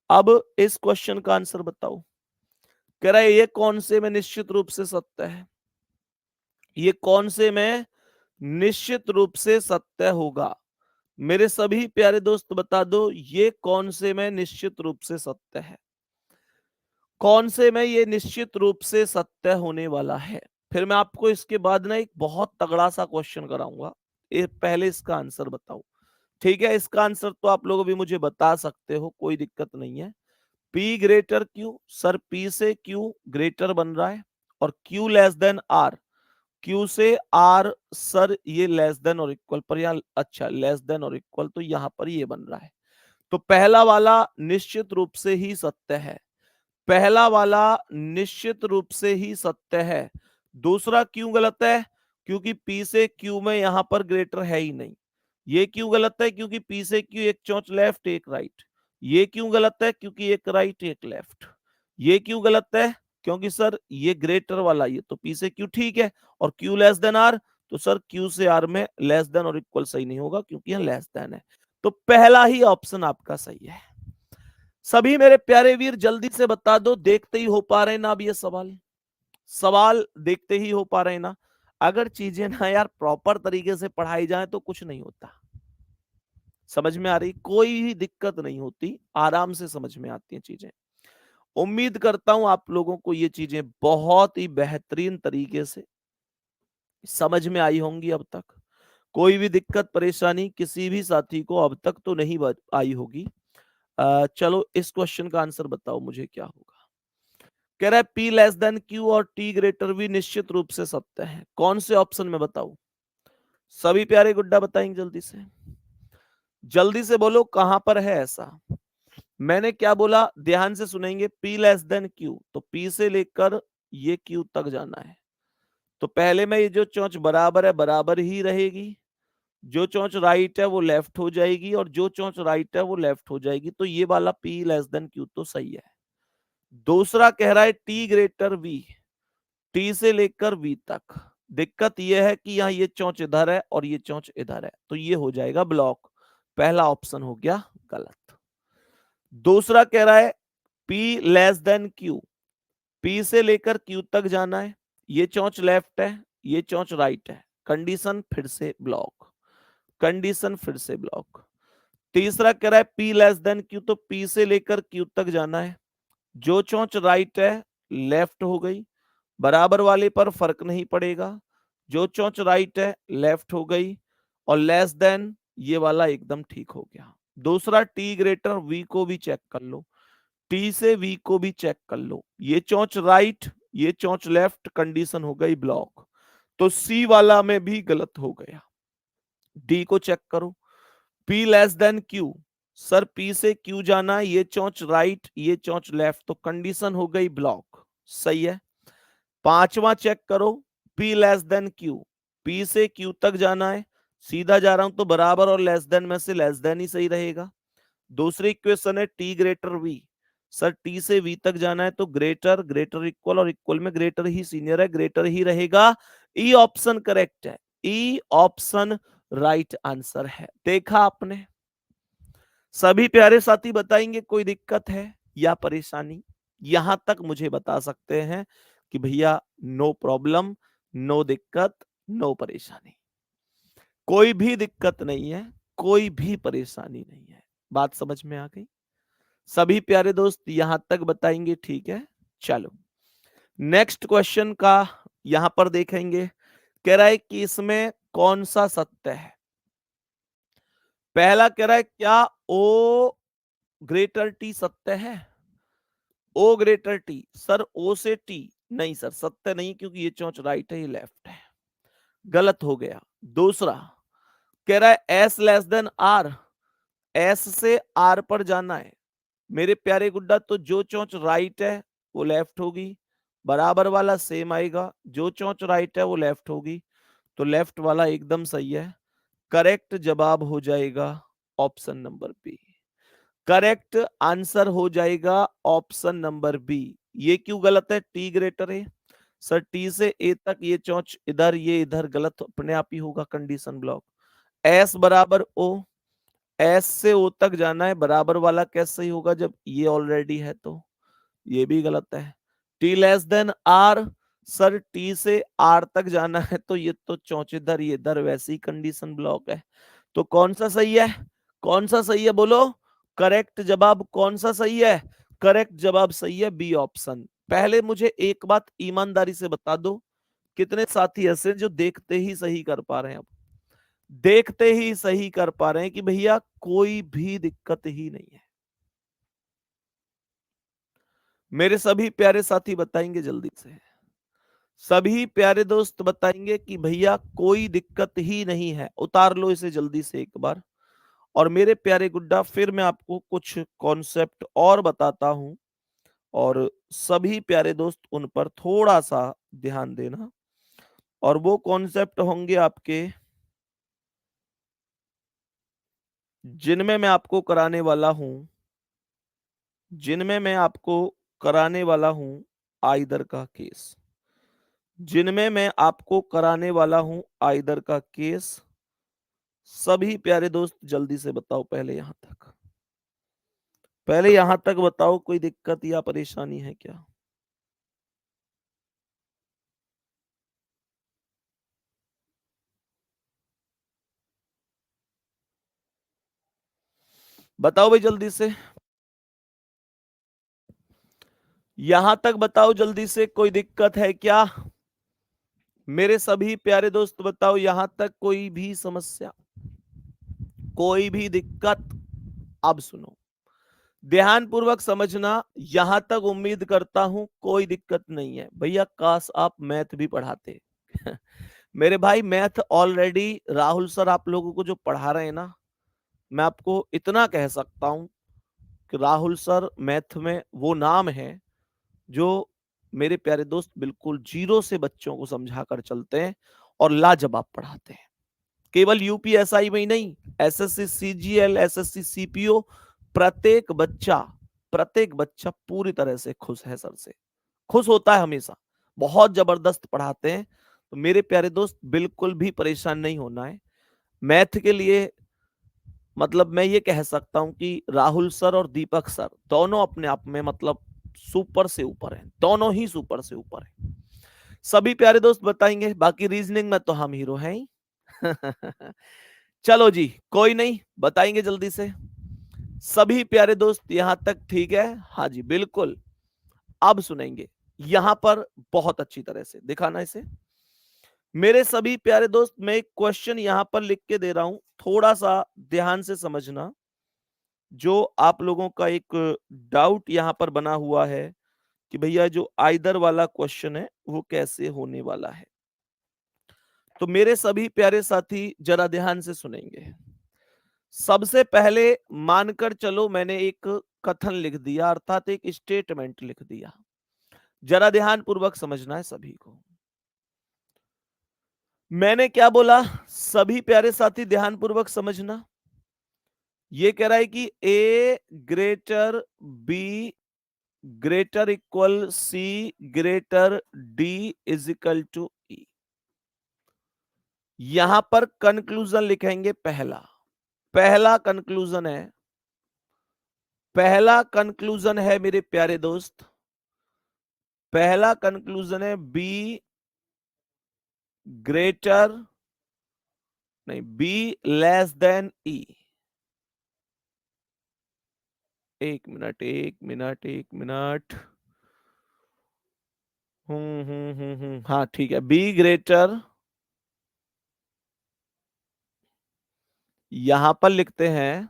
S1: अब इस क्वेश्चन का आंसर बताओ। कह रहा है ये कौन से में निश्चित रूप से सत्य है, ये कौन से में निश्चित रूप से सत्य होगा? मेरे सभी प्यारे दोस्त बता दो ये कौन से में निश्चित रूप से सत्य है, कौन से में ये निश्चित रूप से सत्य होने वाला है। फिर मैं आपको इसके बाद ना एक बहुत तगड़ा सा क्वेश्चन कराऊंगा, पहले इसका आंसर बताओ। ठीक है, इसका आंसर तो आप लोग भी मुझे बता सकते हो, कोई दिक्कत नहीं है। P greater Q, sir P से Q ग्रेटर बन रहा है और Q less than R, Q से R सर ये लेस देन और इक्वल पर, यहाँ अच्छा लेस देन और इक्वल, तो यहां पर ये बन रहा है। तो पहला वाला निश्चित रूप से ही सत्य है, पहला वाला निश्चित रूप से ही सत्य है। दूसरा क्यों गलत है? क्योंकि P से Q में यहां पर ग्रेटर है ही नहीं। ये क्यों गलत है? क्योंकि P से Q एक चौंच लेफ्ट एक राइट। ये क्यों गलत है? क्योंकि एक राइट एक लेफ्ट। ये क्यों गलत है? क्योंकि सर ये ग्रेटर वाला, ये तो P से Q ठीक है और Q लेस देन R, तो सर Q से R में लेस देन और इक्वल सही नहीं होगा क्योंकि यहां लेस देन है। तो पहला ही ऑप्शन आपका सही है। सभी मेरे प्यारे वीर जल्दी से बता दो, देखते ही हो पा रहे हैं ना अब ये सवाल? सवाल देखते ही हो पा रहे हैं ना? अगर चीजें ना यार प्रॉपर तरीके से पढ़ाई जाए तो कुछ नहीं होता। समझ में आ रही? कोई भी दिक्कत नहीं होती, आराम से समझ में आती हैं चीजें। उम्मीद करता हूं आप लोगों को ये चीजें बहुत ही बेहतरीन तरीके से समझ में आई होंगी अब तक। कोई भी दिक्कत परेशानी किसी भी साथी को अब तक तो नहीं आई होगी। चलो इस क्वेश्चन का आंसर बताओ मुझे क्या होगा। कह रहा है P लेस देन Q और T ग्रेटर V निश्चित रूप से सत्य है, कौन से ऑप्शन में बताओ? सभी प्यारे गुड्डा बताएंगे जल्दी से, जल्दी से बोलो कहां पर है ऐसा। मैंने क्या बोला ध्यान से सुनेंगे, P लेस देन Q, तो P से लेकर ये Q तक जाना है, तो पहले में ये जो चौंच बराबर है बराबर ही रहेगी, जो चौंच राइट है वो लेफ्ट हो जाएगी और जो चौंच राइट है वो लेफ्ट हो जाएगी, तो ये वाला P लेस देन Q तो सही है। दूसरा कह रहा है T ग्रेटर V, T से लेकर V तक। दिक्कत यह है कि यहाँ ये चौंच इधर है और ये चौंच इधर है, तो ये हो जाएगा ब्लॉक, पहला ऑप्शन हो गया गलत। दूसरा कह रहा है P less than Q, P से लेकर Q तक जाना है, ये चौंच लेफ्ट है ये चौंच राइट है, कंडीशन फिर से ब्लॉक, कंडीशन फिर से ब्लॉक। तीसरा कह रहा है P लेस देन Q, तो P से लेकर Q तक जाना है, जो चौंच राइट है लेफ्ट हो गई, बराबर वाले पर फर्क नहीं पड़ेगा, जो चोंच राइट है लेफ्ट हो गई, और लेस देन ये वाला एकदम ठीक हो गया। दूसरा टी ग्रेटर वी को भी चेक कर लो, टी से वी को भी चेक कर लो, ये चोंच राइट ये चोंच लेफ्ट, कंडीशन हो गई ब्लॉक। तो सी वाला में भी गलत हो गया। डी को चेक करो, P less than Q, sir P से Q जाना है, ये चोंच राइट ये चोंच लेफ्ट, तो कंडीशन हो गई ब्लॉक, सही है। पांचवा चेक करो, P less than Q, P से Q तक जाना है, सीधा जा रहा हूं तो बराबर और लेस देन में से लेस देन ही सही रहेगा। दूसरी इक्वेशन है T greater V, sir T से V तक जाना है तो ग्रेटर ग्रेटर इक्वल, और इक्वल में ग्रेटर ही सीनियर है, ग्रेटर ही रहेगा। ई ऑप्शन करेक्ट है, ई ऑप्शन राइट आंसर है। देखा आपने। सभी प्यारे साथी बताएंगे कोई दिक्कत है या परेशानी? यहां तक मुझे बता सकते हैं कि भैया नो प्रॉब्लम, नो दिक्कत, नो परेशानी, कोई भी दिक्कत नहीं है, कोई भी परेशानी नहीं है। बात समझ में आ गई? सभी प्यारे दोस्त यहां तक बताएंगे, ठीक है। चलो नेक्स्ट क्वेश्चन का यहां पर देखेंगे। कह रहा है कि इसमें कौन सा सत्य है? पहला कह रहा है क्या ओ ग्रेटर टी सत्य है? ओ ग्रेटर टी, सर ओ से टी नहीं सर, सत्य नहीं, क्योंकि ये चोंच राइट है ये लेफ्ट है, गलत हो गया। दूसरा कह रहा है S less than R, S से आर पर जाना है मेरे प्यारे गुड्डा, तो जो चोंच राइट है वो लेफ्ट होगी, बराबर वाला सेम आएगा, जो चोंच राइट है वो लेफ्ट होगी, तो लेफ्ट वाला एकदम सही है। करेक्ट जवाब हो जाएगा option number B, correct answer हो जाएगा ऑप्शन नंबर बी। ये क्यों गलत है? टी ग्रेटर है सर, टी से ए तक ये चोंच इधर ये इधर, गलत अपने आप ही होगा, कंडीशन ब्लॉक। एस बराबर ओ, एस से ओ तक जाना है, बराबर वाला कैसे ही होगा जब ये ऑलरेडी है, तो ये भी गलत है। T less than R, sir T से आर तक जाना है, तो ये तो चौच इधर ये इधर, वैसी कंडीशन ब्लॉक है। तो कौन सा सही है? कौन सा सही है बोलो? करेक्ट जवाब कौन सा सही है? करेक्ट जवाब सही है बी ऑप्शन। पहले मुझे एक बात ईमानदारी से बता दो, कितने साथी ऐसे जो देखते ही सही कर पा रहे हैं? अब देखते ही सही कर पा रहे हैं कि भैया कोई भी दिक्कत ही नहीं है। मेरे सभी प्यारे साथी बताएंगे जल्दी से, सभी प्यारे दोस्त बताएंगे कि भैया कोई दिक्कत ही नहीं है। उतार लो इसे जल्दी से एक बार। और मेरे प्यारे गुड्डा फिर मैं आपको कुछ कॉन्सेप्ट और बताता हूं, और सभी प्यारे दोस्त उन पर थोड़ा सा ध्यान देना। और वो कॉन्सेप्ट होंगे आपके जिनमें मैं आपको कराने वाला हूं, जिनमें मैं आपको कराने वाला हूं आइदर का केस, जिनमें मैं आपको कराने वाला हूं आइदर का केस। सभी प्यारे दोस्त जल्दी से बताओ, पहले यहां तक, पहले यहां तक बताओ कोई दिक्कत या परेशानी है क्या? बताओ भाई जल्दी से, यहां तक बताओ जल्दी से, कोई दिक्कत है क्या? मेरे सभी प्यारे दोस्त बताओ यहां तक, कोई भी समस्या, कोई भी दिक्कत? अब सुनो, ध्यान पूर्वक समझना। यहां तक उम्मीद करता हूं कोई दिक्कत नहीं है। भैया काश आप मैथ भी पढ़ाते। मेरे भाई मैथ ऑलरेडी राहुल सर आप लोगों को जो पढ़ा रहे हैं ना, मैं आपको इतना कह सकता हूं कि राहुल सर मैथ में वो नाम है जो मेरे प्यारे दोस्त बिल्कुल जीरो से बच्चों को समझा कर चलते हैं और लाजवाब पढ़ाते हैं। केवल यूपीएसआई में ही नहीं, एसएससी सीजीएल, एसएससी सीपीओ, प्रत्येक बच्चा पूरी तरह से खुश है सर से, खुश होता है हमेशा। बहुत जबरदस्त पढ़ाते हैं। तो मेरे प्यारे दोस्त बिल्कुल भी परेशान नहीं होना है मैथ के लिए। मतलब मैं ये कह सकता हूं कि राहुल सर और दीपक सर दोनों अपने आप में मतलब सुपर से ऊपर हैं, दोनों ही सुपर से ऊपर हैं। सभी प्यारे दोस्त बताएंगे, बाकी रीजनिंग में तो हम हीरो हैं ही। चलो जी, कोई नहीं, बताएंगे जल्दी से। सभी प्यारे दोस्त यहां तक ठीक है? हाँ जी बिल्कुल। अब सुनेंगे, यहां पर बहुत अच्छी तरह से दिखाना इसे। मेरे सभी प्यारे दोस्त, मैं एक क्वेश्चन यहां पर लिख के दे रहा हूं, थोड़ा सा ध्यान से समझना। जो आप लोगों का एक डाउट यहां पर बना हुआ है कि भैया जो आइदर वाला क्वेश्चन है वो कैसे होने वाला है, तो मेरे सभी प्यारे साथी जरा ध्यान से सुनेंगे। सबसे पहले मानकर चलो मैंने एक कथन लिख दिया, अर्थात एक स्टेटमेंट लिख दिया। जरा ध्यान पूर्वक समझना है सभी को। मैंने क्या बोला, सभी प्यारे साथी ध्यान पूर्वक समझना। ये कह रहा है कि A greater B greater equal C greater D is equal to E. यहां पर कंक्लूजन लिखेंगे। पहला पहला कंक्लूजन है, पहला कंक्लूजन है मेरे प्यारे दोस्त, पहला कंक्लूजन है बी ग्रेटर नहीं, बी लेस देन ई। एक मिनट, एक मिनट, एक मिनट। हाँ ठीक है, बी ग्रेटर, यहां पर लिखते हैं।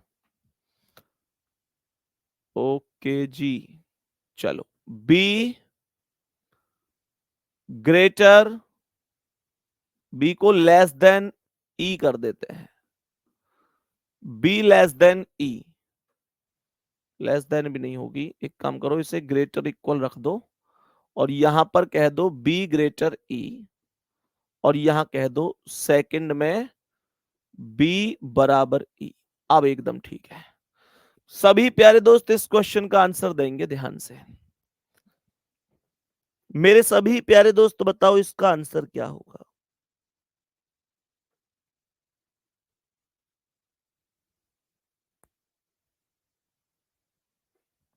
S1: ओके जी, चलो बी ग्रेटर, बी को लेस देन ई कर देते हैं। बी लेस देन ई, लेस देन भी नहीं होगी, एक काम करो इसे ग्रेटर इक्वल रख दो और यहां पर कह दो बी ग्रेटर ई, और यहां कह दो सेकंड में बी बराबर ई। अब एकदम ठीक है। सभी प्यारे दोस्त इस क्वेश्चन का आंसर देंगे ध्यान से। मेरे सभी प्यारे दोस्त बताओ इसका आंसर क्या होगा।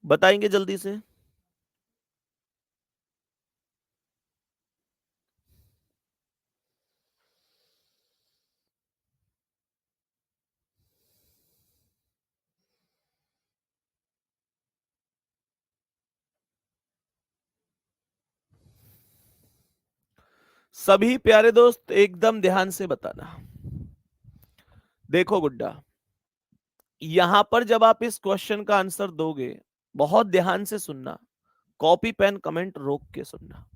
S1: बताएंगे जल्दी से। सभी प्यारे दोस्त एकदम ध्यान से बताना। देखो गुड्डा, यहां पर जब आप इस क्वेश्चन का आंसर दोगे, बहुत ध्यान से सुनना, कॉपी पेन कमेंट रोक के सुनना।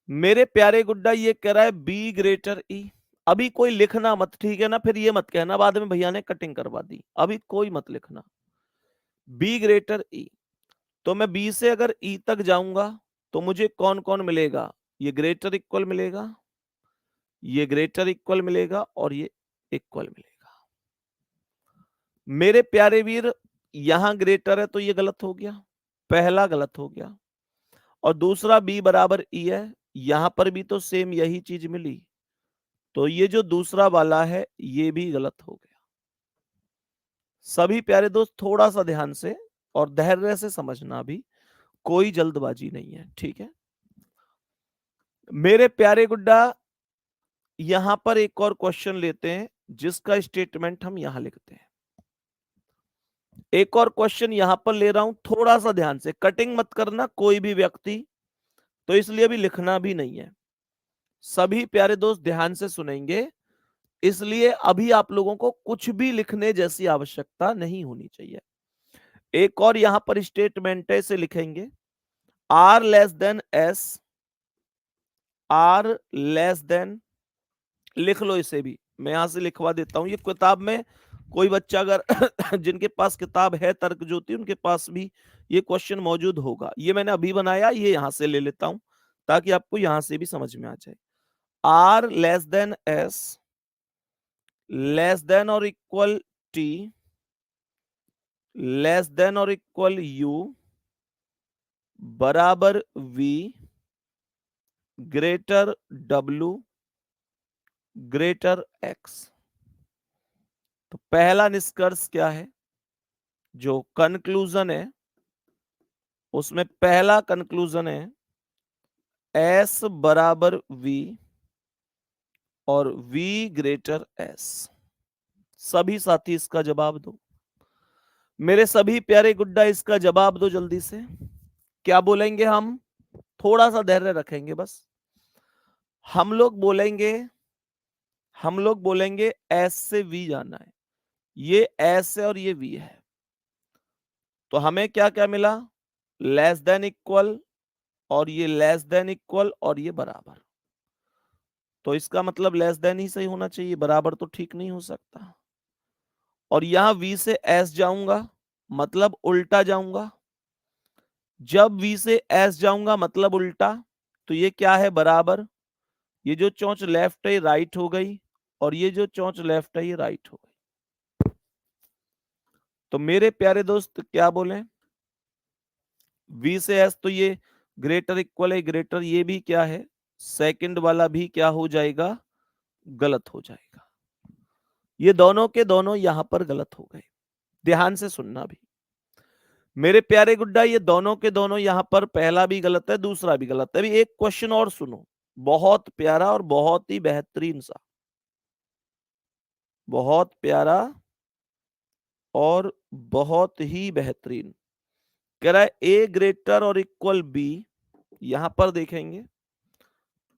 S1: मेरे प्यारे गुड्डा ये कह रहा है बी ग्रेटर ई। अभी कोई लिखना मत, ठीक है ना, फिर ये मत कहना बाद में भैया ने कटिंग करवा दी, अभी कोई मत लिखना। बी ग्रेटर ई, तो मैं बी से अगर ई तक जाऊंगा तो मुझे कौन कौन मिलेगा, ये ग्रेटर इक्वल मिलेगा, ये ग्रेटर इक्वल मिलेगा और ये इक्वल मिलेगा। मेरे प्यारे वीर, यहां ग्रेटर है तो ये गलत हो गया, पहला गलत हो गया। और दूसरा बी बराबर ई है, यहां पर भी तो सेम यही चीज मिली, तो ये जो दूसरा वाला है ये भी गलत हो गया। सभी प्यारे दोस्त थोड़ा सा ध्यान से और धैर्य से समझना, भी कोई जल्दबाजी नहीं है, ठीक है। मेरे प्यारे गुड्डा, यहां पर एक और क्वेश्चन लेते हैं जिसका स्टेटमेंट हम यहां लिखते हैं। एक और क्वेश्चन यहां पर ले रहा हूं, थोड़ा सा ध्यान से, कटिंग मत करना कोई भी व्यक्ति, तो इसलिए भी लिखना भी नहीं है। सभी प्यारे दोस्त ध्यान से सुनेंगे, इसलिए अभी आप लोगों को कुछ भी लिखने जैसी आवश्यकता नहीं होनी चाहिए। एक और यहां पर स्टेटमेंट है, इसे लिखेंगे R less than S, R less than, लिख लो इसे भी, मैं यहां से लिखवा देता हूं। ये किताब में कोई बच्चा अगर जिनके पास किताब है तर्क ज्योति, उनके पास भी ये क्वेश्चन मौजूद होगा। ये मैंने अभी बनाया, ये यहां से ले लेता हूं ताकि आपको यहां से भी समझ में आ जाए। R less than S, less than और इक्वल टी, लेस देन और इक्वल यू, बराबर V, greater W, greater X. तो पहला निष्कर्ष क्या है, जो कंक्लूजन है उसमें पहला कंक्लूजन है एस बराबर वी और वी ग्रेटर एस। सभी साथी इसका जवाब दो। मेरे सभी प्यारे गुड्डा इसका जवाब दो जल्दी से। क्या बोलेंगे हम? थोड़ा सा धैर्य रखेंगे बस। हम लोग बोलेंगे एस से वी जाना है, ये एस है और ये वी है। तो हमें क्या क्या मिला? लेस देन इक्वल, और ये लेस देन इक्वल, और ये बराबर। तो इसका मतलब लेस देन ही सही होना चाहिए, बराबर तो ठीक नहीं हो सकता। और यहां v से s जाऊंगा मतलब उल्टा जाऊंगा। जब v से s जाऊंगा मतलब उल्टा, तो ये क्या है? बराबर। ये जो चोंच लेफ्ट है राइट हो गई, और ये जो चोंच लेफ्ट है ये राइट हो गई। तो मेरे प्यारे दोस्त क्या बोले? v से s तो ये ग्रेटर इक्वल है, ग्रेटर ये भी क्या है? सेकंड वाला भी क्या हो जाएगा? गलत हो जाएगा। ये दोनों के दोनों यहां पर गलत हो गए। ध्यान से सुनना भी मेरे प्यारे गुड्डा, ये दोनों के दोनों यहां पर पहला भी गलत है, दूसरा भी गलत है। अभी एक क्वेश्चन और सुनो, बहुत प्यारा और बहुत ही बेहतरीन सा, बहुत प्यारा और बहुत ही बेहतरीन। कह रहा है ए ग्रेटर और इक्वल बी। यहां पर देखेंगे,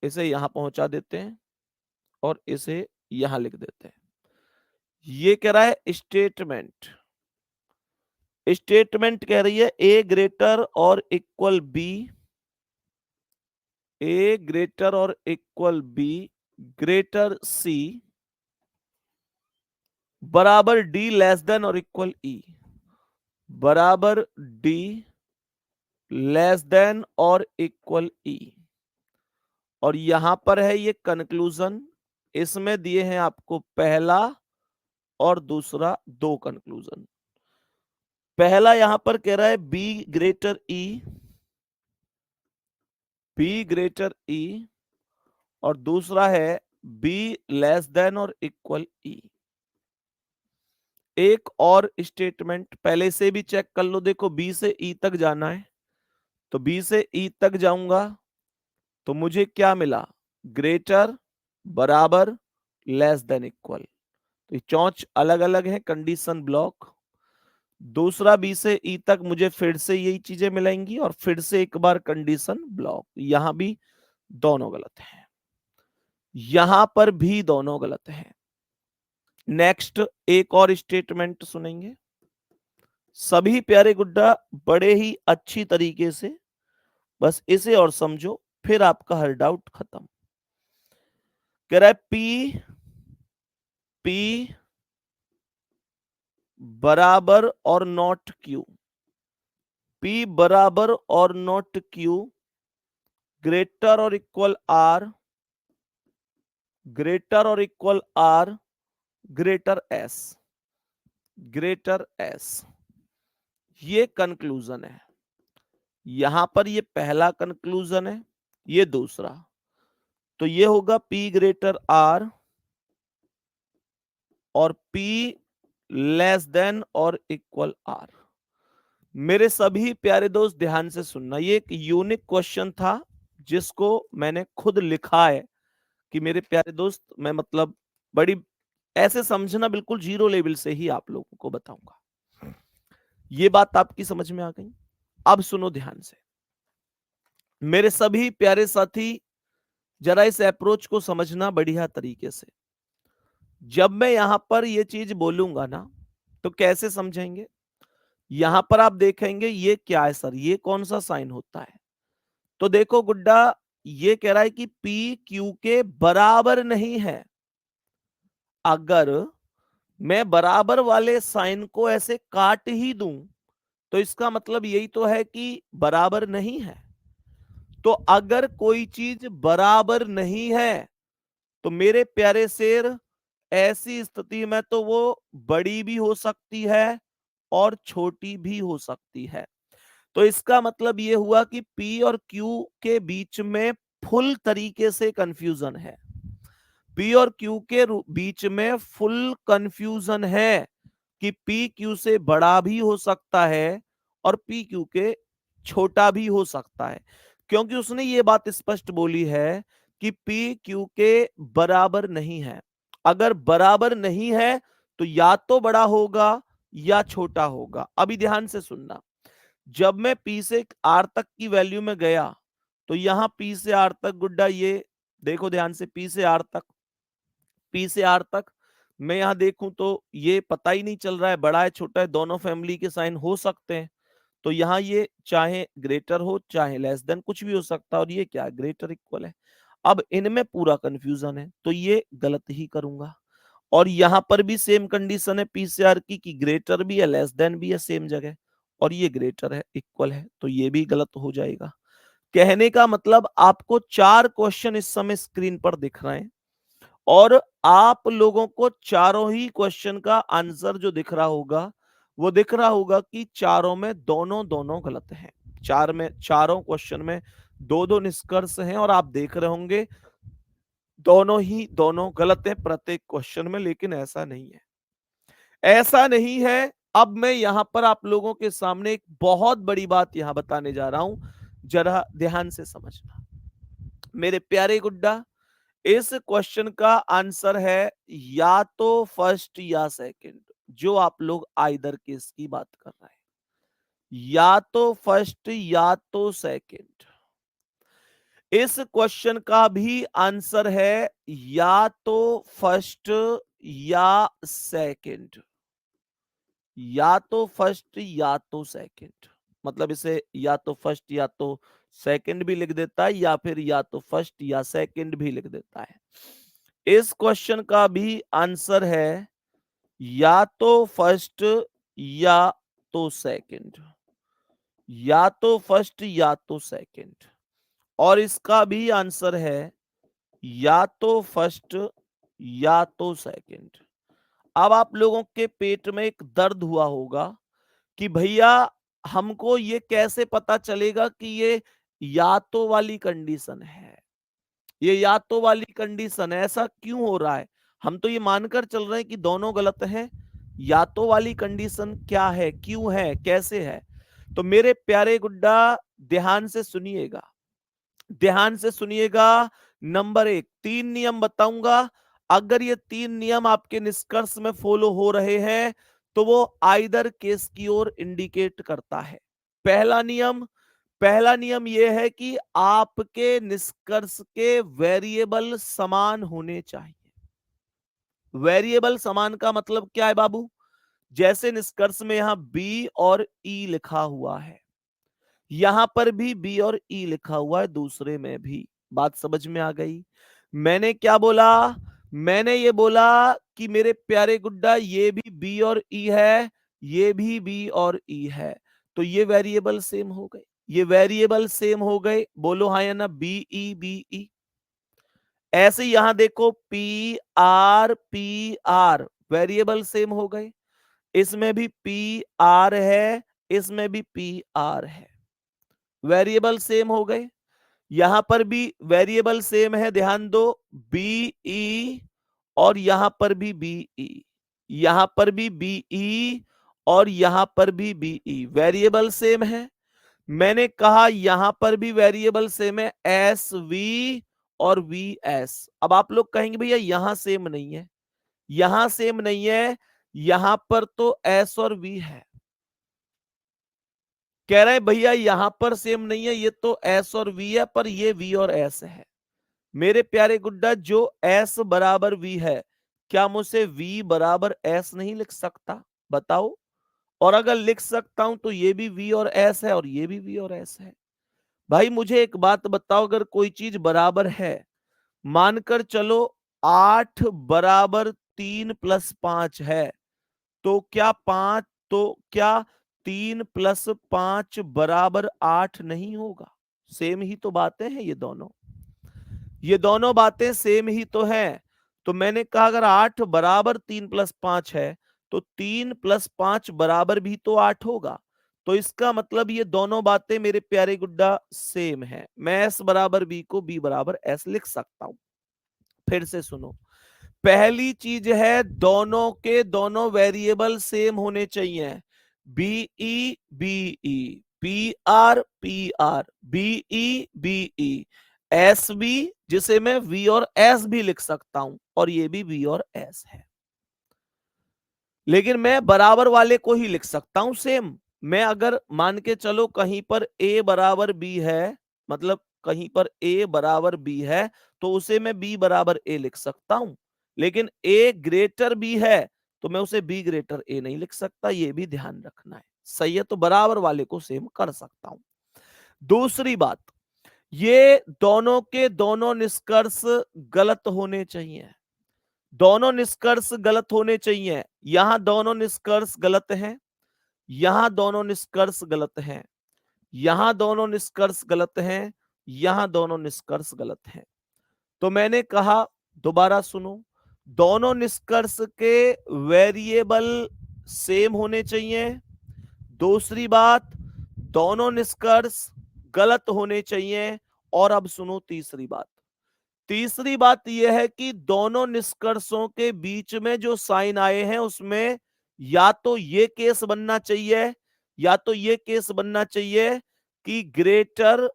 S1: इसे यहां पहुंचा देते हैं और इसे यहां लिख देते हैं। ये कह रहा है स्टेटमेंट, स्टेटमेंट कह रही है ए ग्रेटर और इक्वल बी, ए ग्रेटर और इक्वल बी, ग्रेटर सी, बराबर डी लेस देन और इक्वल ई, बराबर डी लेस देन और इक्वल ई। और यहां पर है ये कंक्लूजन, इसमें दिए हैं आपको पहला और दूसरा दो कंक्लूजन। पहला यहां पर कह रहा है B greater E, B greater E, और दूसरा है बी लेस देन और इक्वल ई। एक और स्टेटमेंट पहले से भी चेक कर लो, देखो बी से ई तक जाना है, तो बी से ई तक जाऊंगा तो मुझे क्या मिला? ग्रेटर, बराबर, लेस देन इक्वल। तो ये चौच अलग अलग है, कंडीशन ब्लॉक। दूसरा बी से ई तक मुझे फिर से यही चीजें मिलेंगी, और फिर से एक बार कंडीशन ब्लॉक। यहां भी दोनों गलत हैं, यहां पर भी दोनों गलत हैं। नेक्स्ट एक और स्टेटमेंट सुनेंगे सभी प्यारे गुड्डा, बड़े ही अच्छी तरीके से, बस इसे और समझो, फिर आपका हर डाउट खत्म। कह रहा है पी पी बराबर और नॉट क्यू, पी बराबर और नॉट क्यू, ग्रेटर और इक्वल आर, ग्रेटर और equal R, greater S, greater S. ये कंक्लूजन है। यहां पर ये पहला कंक्लूजन है, ये दूसरा। तो ये होगा P ग्रेटर R और P लेस देन और इक्वल R। मेरे सभी प्यारे दोस्त ध्यान से सुनना, ये एक यूनिक क्वेश्चन था जिसको मैंने खुद लिखा है कि मेरे प्यारे दोस्त, मैं मतलब बड़ी ऐसे समझना, बिल्कुल जीरो लेवल से ही आप लोगों को बताऊंगा। ये बात आपकी समझ में आ गई? अब सुनो ध्यान से मेरे सभी प्यारे साथी, जरा इस अप्रोच को समझना बढ़िया तरीके से। जब मैं यहां पर ये चीज बोलूंगा ना, तो कैसे समझेंगे? यहां पर आप देखेंगे ये क्या है सर, ये कौन सा साइन होता है? तो देखो गुड्डा, ये कह रहा है कि P Q के बराबर नहीं है। अगर मैं बराबर वाले साइन को ऐसे काट ही दूं, तो इसका मतलब यही तो है कि बराबर नहीं है। तो अगर कोई चीज बराबर नहीं है, तो मेरे प्यारे शेर, ऐसी स्थिति में तो वो बड़ी भी हो सकती है और छोटी भी हो सकती है। तो इसका मतलब ये हुआ कि P और Q के बीच में फुल तरीके से कंफ्यूजन है। P और Q के बीच में फुल कंफ्यूजन है कि P Q से बड़ा भी हो सकता है और P Q के छोटा भी हो सकता है, क्योंकि उसने ये बात स्पष्ट बोली है कि P Q के बराबर नहीं है। अगर बराबर नहीं है तो या तो बड़ा होगा या छोटा होगा। अभी ध्यान से सुनना, जब मैं P से R तक की वैल्यू में गया तो यहां P से R तक गुड्डा, ये देखो ध्यान से, P से R तक, P से R तक मैं यहां देखूं तो ये पता ही नहीं चल रहा है बड़ा है छोटा है, दोनों फैमिली के साइन हो सकते हैं। तो यहाँ ये चाहे ग्रेटर हो चाहे लेस देन कुछ भी हो सकता है, और ये क्या है, ग्रेटर इक्वल है। अब इनमें पूरा कंफ्यूजन है तो ये गलत ही करूंगा। और यहां पर भी सेम कंडीशन है पी से आर की, कि ग्रेटर भी है लेस देन भी है सेम जगह, और ये ग्रेटर है इक्वल है, तो ये भी गलत हो जाएगा। कहने का मतलब आपको 4 क्वेश्चन इस समय स्क्रीन पर दिख रहे हैं, और आप लोगों को चारों ही क्वेश्चन का आंसर जो दिख रहा होगा वो दिख रहा होगा कि चारों में दोनों दोनों गलत हैं। चारों क्वेश्चन में दो दो निष्कर्ष हैं, और आप देख रहे होंगे दोनों ही दोनों गलत हैं प्रत्येक क्वेश्चन में, लेकिन ऐसा नहीं है, ऐसा नहीं है। अब मैं यहां पर आप लोगों के सामने एक बहुत बड़ी बात यहां बताने जा रहा हूं, जरा ध्यान से समझना मेरे प्यारे गुड्डा। इस क्वेश्चन का आंसर है या तो फर्स्ट या सेकंड, जो आप लोग आइदर केस की बात कर रहे हैं, या तो फर्स्ट या तो सेकंड। इस क्वेश्चन का भी आंसर है या तो फर्स्ट या सेकंड, या तो फर्स्ट या तो सेकंड। मतलब इसे या तो फर्स्ट या तो सेकंड भी लिख देता है, या फिर या तो फर्स्ट या सेकंड भी लिख देता है। इस क्वेश्चन का भी आंसर है या तो फर्स्ट या तो सेकंड, या तो फर्स्ट या तो सेकंड। और इसका भी आंसर है या तो फर्स्ट या तो सेकंड। अब आप लोगों के पेट में एक दर्द हुआ होगा कि भैया हमको ये कैसे पता चलेगा कि ये या तो वाली कंडीशन है, ये या तो वाली कंडीशन है, ऐसा क्यों हो रहा है? हम तो ये मानकर चल रहे हैं कि दोनों गलत हैं, या तो वाली कंडीशन क्या है, क्यों है, कैसे है? तो मेरे प्यारे गुड्डा ध्यान से सुनिएगा, ध्यान से सुनिएगा। नंबर 1, 3 नियम बताऊंगा, अगर ये 3 नियम आपके निष्कर्ष में फॉलो हो रहे हैं तो वो आइदर केस की ओर इंडिकेट करता है। पहला नियम, पहला नियम यह है कि आपके निष्कर्ष के वेरिएबल समान होने चाहिए। वेरिएबल समान का मतलब क्या है बाबू? जैसे निष्कर्ष में यहां बी और ई लिखा हुआ है, यहां पर भी बी और ई लिखा हुआ है, दूसरे में भी। बात समझ में आ गई? मैंने क्या बोला? मैंने ये बोला कि मेरे प्यारे गुड्डा ये भी बी और ई है, ये भी बी और ई है, तो ये वेरिएबल सेम हो गए, ये वेरिएबल सेम हो गए। बोलो हाँ या ना, बी ई बी ई। ऐसे यहां देखो पी आर वेरिएबल सेम हो गए, इसमें भी पी आर है, इसमें भी पी आर है, वेरिएबल सेम हो गए। यहां पर भी वेरिएबल सेम है, ध्यान दो, बी ई, और यहां पर भी बी ई, यहां पर भी बी ई, और यहां पर भी बी ई, वेरिएबल सेम है। मैंने कहा यहां पर भी वेरिएबल सेम है, एस वी और वी एस। अब आप लोग कहेंगे भैया यहां सेम नहीं है, यहां सेम नहीं है, यहां पर तो एस और वी है। कह रहे हैं भैया यहां पर सेम नहीं है, ये तो एस और वी है, पर ये वी और एस है। मेरे प्यारे गुड्डा, जो एस बराबर वी है, क्या मुझसे वी बराबर एस नहीं लिख सकता? बताओ। और अगर लिख सकता हूं तो ये भी वी और एस है, और ये भी वी और एस है। भाई मुझे एक बात बताओ, अगर कोई चीज बराबर है, मानकर चलो 8 बराबर 3 प्लस 5 है, तो क्या 5, तो क्या 3 प्लस 5 बराबर 8 नहीं होगा? सेम ही तो बातें हैं ये दोनों, ये दोनों बातें सेम ही तो हैं। तो मैंने कहा अगर 8 बराबर 3 प्लस 5 है, तो 3 प्लस 5 बराबर भी तो 8 होगा। तो इसका मतलब ये दोनों बातें मेरे प्यारे गुड्डा सेम है। मैं एस बराबर बी को बी बराबर एस लिख सकता हूं। फिर से सुनो, पहली चीज है दोनों के दोनों वेरिएबल सेम होने चाहिए, B E B E, P R P R, B E B E, S B, जिसे मैं वी और एस भी लिख सकता हूं, और ये भी वी और एस है। लेकिन मैं बराबर वाले को ही लिख सकता हूं सेम, मैं अगर मान के चलो कहीं पर a बराबर b है, मतलब कहीं पर a बराबर b है, तो उसे मैं b बराबर a लिख सकता हूं, लेकिन a ग्रेटर b है तो मैं उसे b ग्रेटर a नहीं लिख सकता, ये भी ध्यान रखना है। सही है, तो बराबर वाले को सेम कर सकता हूं। दूसरी बात, ये दोनों के दोनों निष्कर्ष गलत होने चाहिए, दोनों निष्कर्ष गलत होने चाहिए। यहां दोनों निष्कर्ष गलत हैं, यहां दोनों निष्कर्ष गलत हैं, यहां दोनों निष्कर्ष गलत हैं, यहां दोनों निष्कर्ष गलत हैं। तो मैंने कहा, दोबारा सुनो, दोनों निष्कर्ष के वेरिएबल सेम होने चाहिए। दूसरी बात, दोनों निष्कर्ष गलत होने चाहिए। और अब सुनो तीसरी बात, तीसरी बात यह है कि दोनों निष्कर्षों के बीच में जो साइन आए हैं उसमें या तो ये केस बनना चाहिए, या तो ये केस बनना चाहिए कि ग्रेटर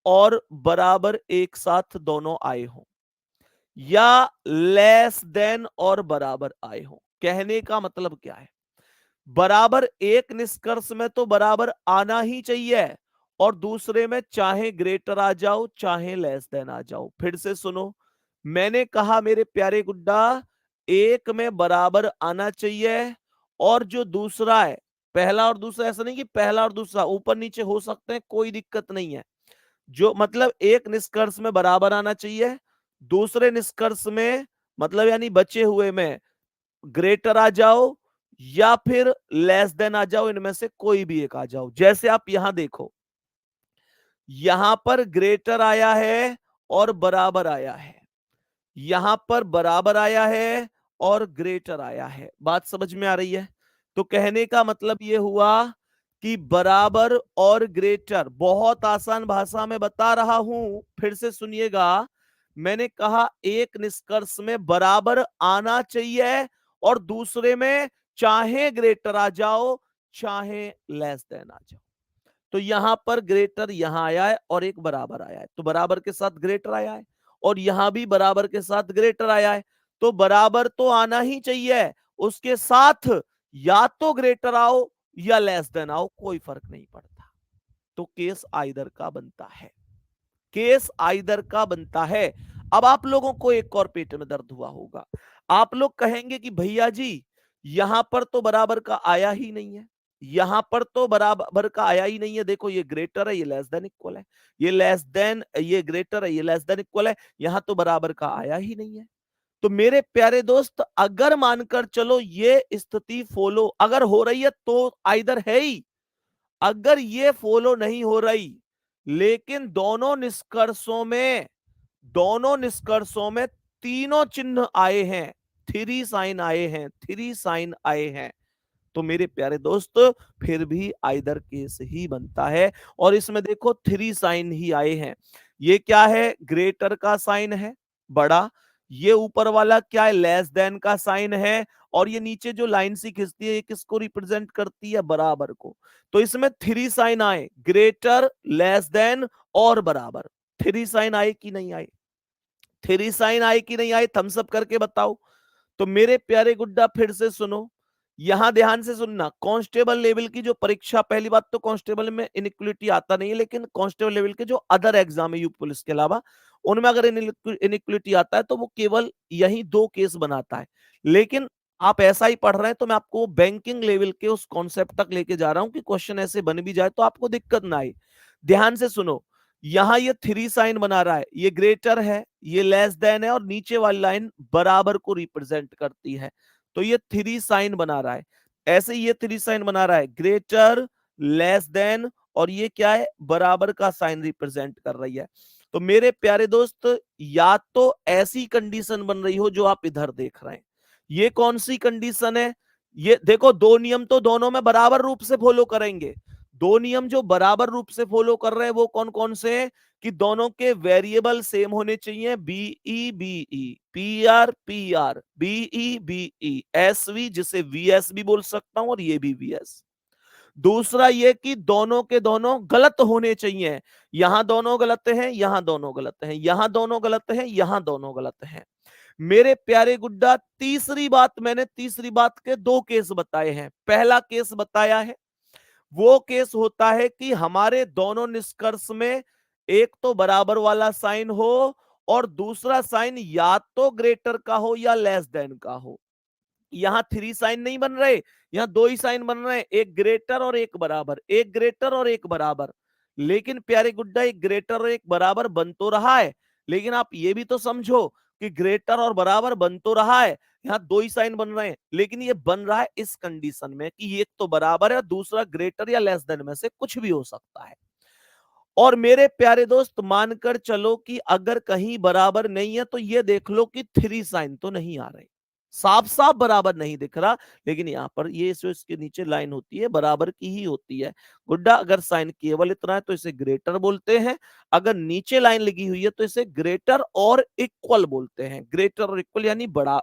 S1: और बराबर एक साथ दोनों आए हों, या लेस देन और बराबर आए हों। कहने का मतलब क्या है, बराबर एक निष्कर्ष में तो बराबर आना ही चाहिए, और दूसरे में चाहे ग्रेटर आ जाओ चाहे लेस देन आ जाओ। फिर से सुनो, मैंने कहा मेरे प्यारे गुड्डा, एक में बराबर आना चाहिए, और जो दूसरा है, पहला और दूसरा, ऐसा नहीं कि पहला और दूसरा ऊपर नीचे हो सकते हैं, कोई दिक्कत नहीं है। जो मतलब एक निष्कर्ष में बराबर आना चाहिए, दूसरे निष्कर्ष में मतलब यानी बचे हुए में ग्रेटर आ जाओ या फिर लेस देन आ जाओ, इनमें से कोई भी एक आ जाओ। जैसे आप यहां देखो, यहां पर ग्रेटर आया है और बराबर आया है, यहां पर बराबर आया है और ग्रेटर आया है। बात समझ में आ रही है? तो कहने का मतलब यह हुआ कि बराबर और ग्रेटर, बहुत आसान भाषा में बता रहा हूं, फिर से सुनिएगा। मैंने कहा एक निष्कर्ष में बराबर आना चाहिए और दूसरे में चाहे ग्रेटर आ जाओ चाहे लेस देन आ जाओ। तो यहां पर ग्रेटर यहां आया है और एक बराबर आया है, तो बराबर के साथ ग्रेटर आया है, और यहां भी बराबर के साथ ग्रेटर आया है, तो बराबर तो आना ही चाहिए, उसके साथ या तो ग्रेटर आओ या लेस देन आओ, कोई फर्क नहीं पड़ता। तो केस आइदर का बनता है, केस आइदर का बनता है। अब आप लोगों को एक और पेट में दर्द हुआ होगा, आप लोग कहेंगे कि भैया जी यहां पर तो बराबर का आया ही नहीं है, यहां पर तो बराबर का आया ही नहीं है, देखो ये ग्रेटर है, ये लेस देन इक्वल है, ये लेस देन, ये ग्रेटर है, ये लेस देन इक्वल है, यहां तो बराबर का आया ही नहीं है। तो मेरे प्यारे दोस्त, अगर मानकर चलो ये स्थिति फॉलो अगर हो रही है तो आइदर है ही, अगर ये फॉलो नहीं हो रही, लेकिन दोनों निष्कर्षों में तीनों चिन्ह आए हैं, थ्री साइन आए हैं, थ्री साइन आए हैं, तो मेरे प्यारे दोस्त फिर भी आइदर केस ही बनता है। और इसमें देखो थ्री साइन ही आए हैं, ये क्या है, ग्रेटर का साइन है बड़ा, ये ऊपर वाला क्या है, लेस देन का साइन है, और ये नीचे जो लाइन सी खिंचती है ये किसको रिप्रेजेंट करती है, बराबर को। तो इसमें थ्री साइन आए, ग्रेटर, लेस देन और बराबर। थ्री साइन आए कि नहीं आए, थ्री साइन आए कि नहीं आए, थम्स अप करके बताओ। तो मेरे प्यारे गुड्डा फिर से सुनो, यहां ध्यान से सुनना, कांस्टेबल लेवल की जो परीक्षा, पहली बात तो कांस्टेबल में इनइक्वलिटी आता नहीं है, लेकिन कांस्टेबल लेवल के जो अदर एग्जाम है यूपी पुलिस के अलावा, उनमें अगर इनइक्वलिटी आता है तो वो केवल यही दो केस बनाता है। लेकिन आप ऐसा ही पढ़ रहे हैं तो मैं आपको बैंकिंग लेवल के उस कॉन्सेप्ट तक लेके जा रहा हूं कि क्वेश्चन ऐसे बन भी जाए तो आपको दिक्कत ना आए। ध्यान से सुनो, यहां ये थ्री साइन बना रहा है, ये ग्रेटर है, ये लेस देन है, और नीचे वाली लाइन बराबर को रिप्रेजेंट करती है, तो ये थ्री साइन बना रहा है। ऐसे ही ये थ्री साइन बना रहा है, ग्रेटर, लेस देन, और ये क्या है, बराबर का साइन रिप्रेजेंट कर रही है। तो मेरे प्यारे दोस्त, या तो ऐसी कंडीशन बन रही हो जो आप इधर देख रहे हैं, ये कौन सी कंडीशन है, ये देखो दो नियम तो दोनों में बराबर रूप से फॉलो करेंगे, दो नियम जो बराबर रूप से फॉलो कर रहे हैं वो कौन कौन से हैं, कि दोनों के वेरिएबल सेम होने चाहिए, B E B E, P R P R, B E B E, S V जिसे वीएस भी बोल सकता हूं और ये भी वीएस। दूसरा ये कि दोनों के दोनों गलत होने चाहिए, यहां दोनों गलत हैं, यहां दोनों गलत हैं, यहां दोनों गलत हैं, यहां दोनों गलत हैं। मेरे प्यारे गुड्डा, तीसरी बात, मैंने तीसरी बात के दो केस बताए हैं। पहला केस बताया है वो केस होता है कि हमारे दोनों निष्कर्ष में एक तो बराबर वाला साइन हो और दूसरा साइन या तो ग्रेटर का हो या लेस देन का हो। यहां थ्री साइन नहीं बन रहे, यहां दो ही साइन बन रहे हैं, एक ग्रेटर और एक बराबर, एक ग्रेटर और एक बराबर। लेकिन प्यारे गुड्डा, एक ग्रेटर और एक बराबर बन तो रहा है, लेकिन आप ये भी तो समझो कि ग्रेटर और बराबर बन तो रहा है, यहां दो ही साइन बन रहे हैं, लेकिन ये बन रहा है इस कंडीशन में कि एक तो बराबर है, दूसरा ग्रेटर या लेस देन में से कुछ भी हो सकता है। और मेरे प्यारे दोस्त, मानकर चलो कि अगर कहीं बराबर नहीं है तो ये देख लो कि थ्री साइन तो नहीं आ रहे, साफ साफ बराबर नहीं दिख रहा, लेकिन यहां पर ये जो इसके नीचे लाइन होती है बराबर की ही होती है। गुड्डा, अगर साइन केवल इतना है तो इसे ग्रेटर बोलते हैं, अगर नीचे लाइन लगी हुई है तो इसे ग्रेटर और इक्वल बोलते हैं। ग्रेटर और इक्वल यानी बड़ा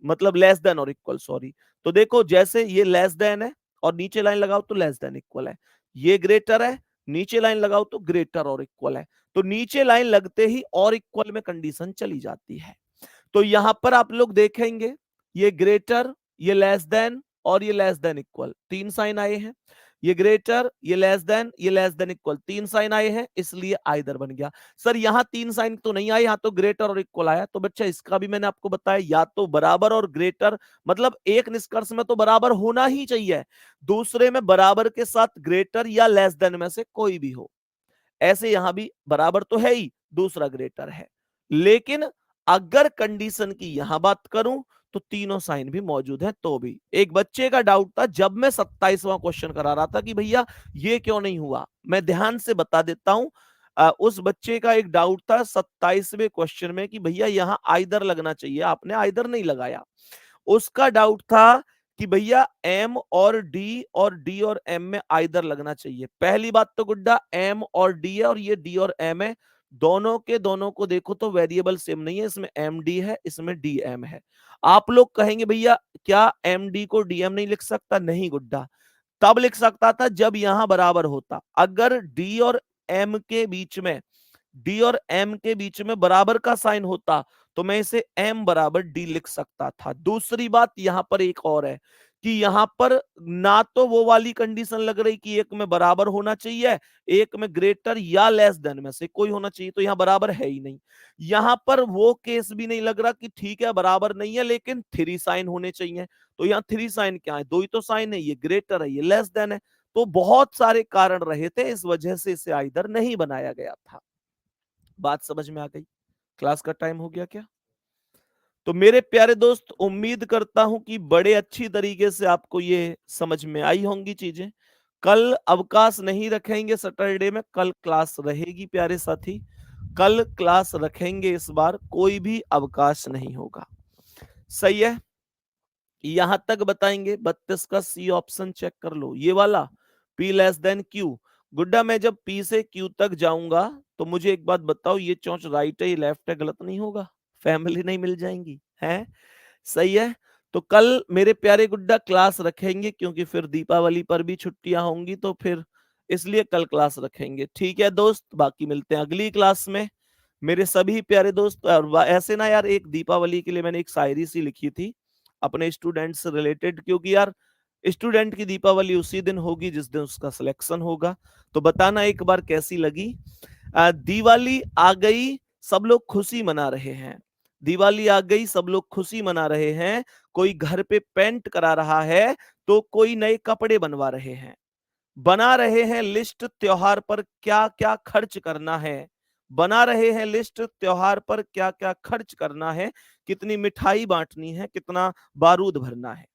S1: मतलब लेस देन और इक्वल, सॉरी। तो देखो, जैसे ये लेस देन है और नीचे लाइन लगाओ तो लेस देन इक्वल है, ये ग्रेटर है, नीचे लाइन लगाओ तो ग्रेटर और इक्वल है। तो नीचे लाइन लगते ही और इक्वल में कंडीशन चली जाती है। तो यहां पर आप लोग देखेंगे, ये ग्रेटर, ये लेस देन और ये लेस देन इक्वल, तीन साइन आए हैं। ये ग्रेटर, ये लेस देन इक्वल, तीन साइन आए हैं, इसलिए आइदर बन गया। सर यहां तीन साइन तो नहीं आए, यहां तो ग्रेटर और इक्वल आया। तो बच्चा इसका भी मैंने आपको बताया, या तो बराबर और ग्रेटर, मतलब एक निष्कर्ष में तो बराबर होना ही चाहिए, दूसरे में बराबर के साथ ग्रेटर या लेस देन में से कोई भी हो। ऐसे यहां भी बराबर तो है ही, दूसरा ग्रेटर है। लेकिन अगर कंडीशन की यहां बात करूं तो तीनों साइन भी मौजूद हैं। तो भी एक बच्चे का डाउट था जब मैं 27वां क्वेश्चन करा रहा था कि भैया ये क्यों नहीं हुआ, मैं ध्यान से बता देता हूं। उस बच्चे का एक डाउट था 27वें क्वेश्चन में कि भैया यहां आइदर लगना चाहिए, आपने आइदर नहीं लगाया। उसका डाउट था कि भैया एम और डी और एम में आइदर लगना चाहिए। पहली बात तो गुड्डा, एम और डी है और ये डी और एम है, दोनों के दोनों को देखो तो वेरिएबल सेम नहीं है, इसमें एम डी है, इसमें डी एम है। आप लोग कहेंगे भैया क्या एम डी को डीएम नहीं लिख सकता? नहीं गुड्डा, तब लिख सकता था जब यहां बराबर होता। अगर डी और एम के बीच में, डी और एम के बीच में बराबर का साइन होता तो मैं इसे एम बराबर डी लिख सकता था। दूसरी बात यहां पर एक और है कि यहां पर ना तो वो वाली कंडीशन लग रही कि एक में बराबर होना चाहिए, एक में ग्रेटर या लेस देन में से कोई होना चाहिए, तो यहां बराबर है ही नहीं। यहां पर वो केस भी नहीं लग रहा कि ठीक है बराबर नहीं है लेकिन थ्री साइन होने चाहिए। तो यहां थ्री साइन क्या है? दो ही तो साइन है, ये ग्रेटर है, ये लेस देन है। तो बहुत सारे कारण रहे थे, इस वजह से इसे आइदर नहीं बनाया गया था। बात समझ में आ गई? क्लास का टाइम हो गया क्या? तो मेरे प्यारे दोस्त, उम्मीद करता हूं कि बड़े अच्छी तरीके से आपको ये समझ में आई होंगी चीजें। कल अवकाश नहीं रखेंगे, सैटरडे में कल क्लास रहेगी प्यारे साथी, कल क्लास रखेंगे, इस बार कोई भी अवकाश नहीं होगा। सही है? यहां तक बताएंगे। 32 का सी ऑप्शन चेक कर लो, ये वाला P लेस देन Q। गुड्डा, मैं जब P से Q तक जाऊंगा तो मुझे एक बात बताओ, ये चौंच राइट है ये लेफ्ट है, गलत नहीं होगा? फैमिली नहीं मिल जाएंगी है? सही है। तो कल मेरे प्यारे गुड्डा क्लास रखेंगे, क्योंकि फिर दीपावली पर भी छुट्टियां होंगी, तो फिर इसलिए कल क्लास रखेंगे। ठीक है दोस्त, बाकी मिलते हैं अगली क्लास में मेरे सभी प्यारे दोस्त। और ऐसे ना यार, एक दीपावली के लिए मैंने एक शायरी सी लिखी थी अपने स्टूडेंट से रिलेटेड, क्योंकि यार स्टूडेंट की दीपावली उसी दिन होगी जिस दिन उसका सिलेक्शन होगा। तो बताना एक बार कैसी लगी। दिवाली आ गई, सब लोग खुशी मना रहे हैं। दिवाली आ गई, सब लोग खुशी मना रहे हैं। कोई घर पे पेंट करा रहा है तो कोई नए कपड़े बनवा रहे हैं। बना रहे हैं लिस्ट त्योहार पर क्या क्या खर्च करना है। बना रहे हैं लिस्ट त्योहार पर क्या क्या खर्च करना है, कितनी मिठाई बांटनी है, कितना बारूद भरना है।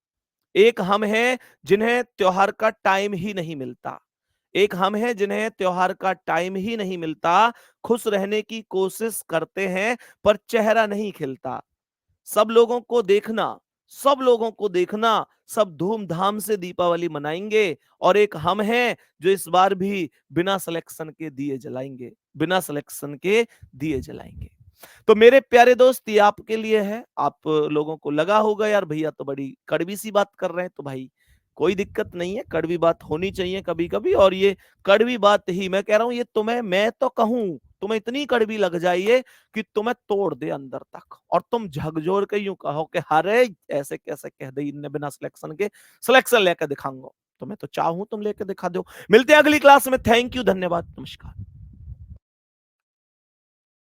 S1: एक हम हैं जिन्हें त्योहार का टाइम ही नहीं मिलता। एक हम हैं जिन्हें त्योहार का टाइम ही नहीं मिलता। खुश रहने की कोशिश करते हैं पर चेहरा नहीं खिलता। सब लोगों को देखना, सब लोगों को देखना, सब धूमधाम से दीपावली मनाएंगे। और एक हम हैं जो इस बार भी बिना सिलेक्शन के दिए जलाएंगे, बिना सिलेक्शन के दिए जलाएंगे। तो मेरे प्यारे दोस्त, ये आपके लिए है। आप लोगों को लगा होगा यार भैया तो बड़ी कड़वी सी बात कर रहे हैं, तो भाई कोई दिक्कत नहीं है, कड़वी बात होनी चाहिए कभी कभी। और ये कड़वी बात ही मैं कह रहा हूं, ये तुम्हें मैं तो कहूं, तुम्हें इतनी कड़वी लग जाइए कि तुम्हें तोड़ दे अंदर तक, और तुम झकझोर के यूं कहो कि अरे ऐसे कैसे कह दी इनने बिना सिलेक्शन के, सिलेक्शन लेकर दिखाऊंगा। तो मैं तो चाहूं तुम लेके दिखा दो। मिलते हैं अगली क्लास में। थैंक यू, धन्यवाद, नमस्कार।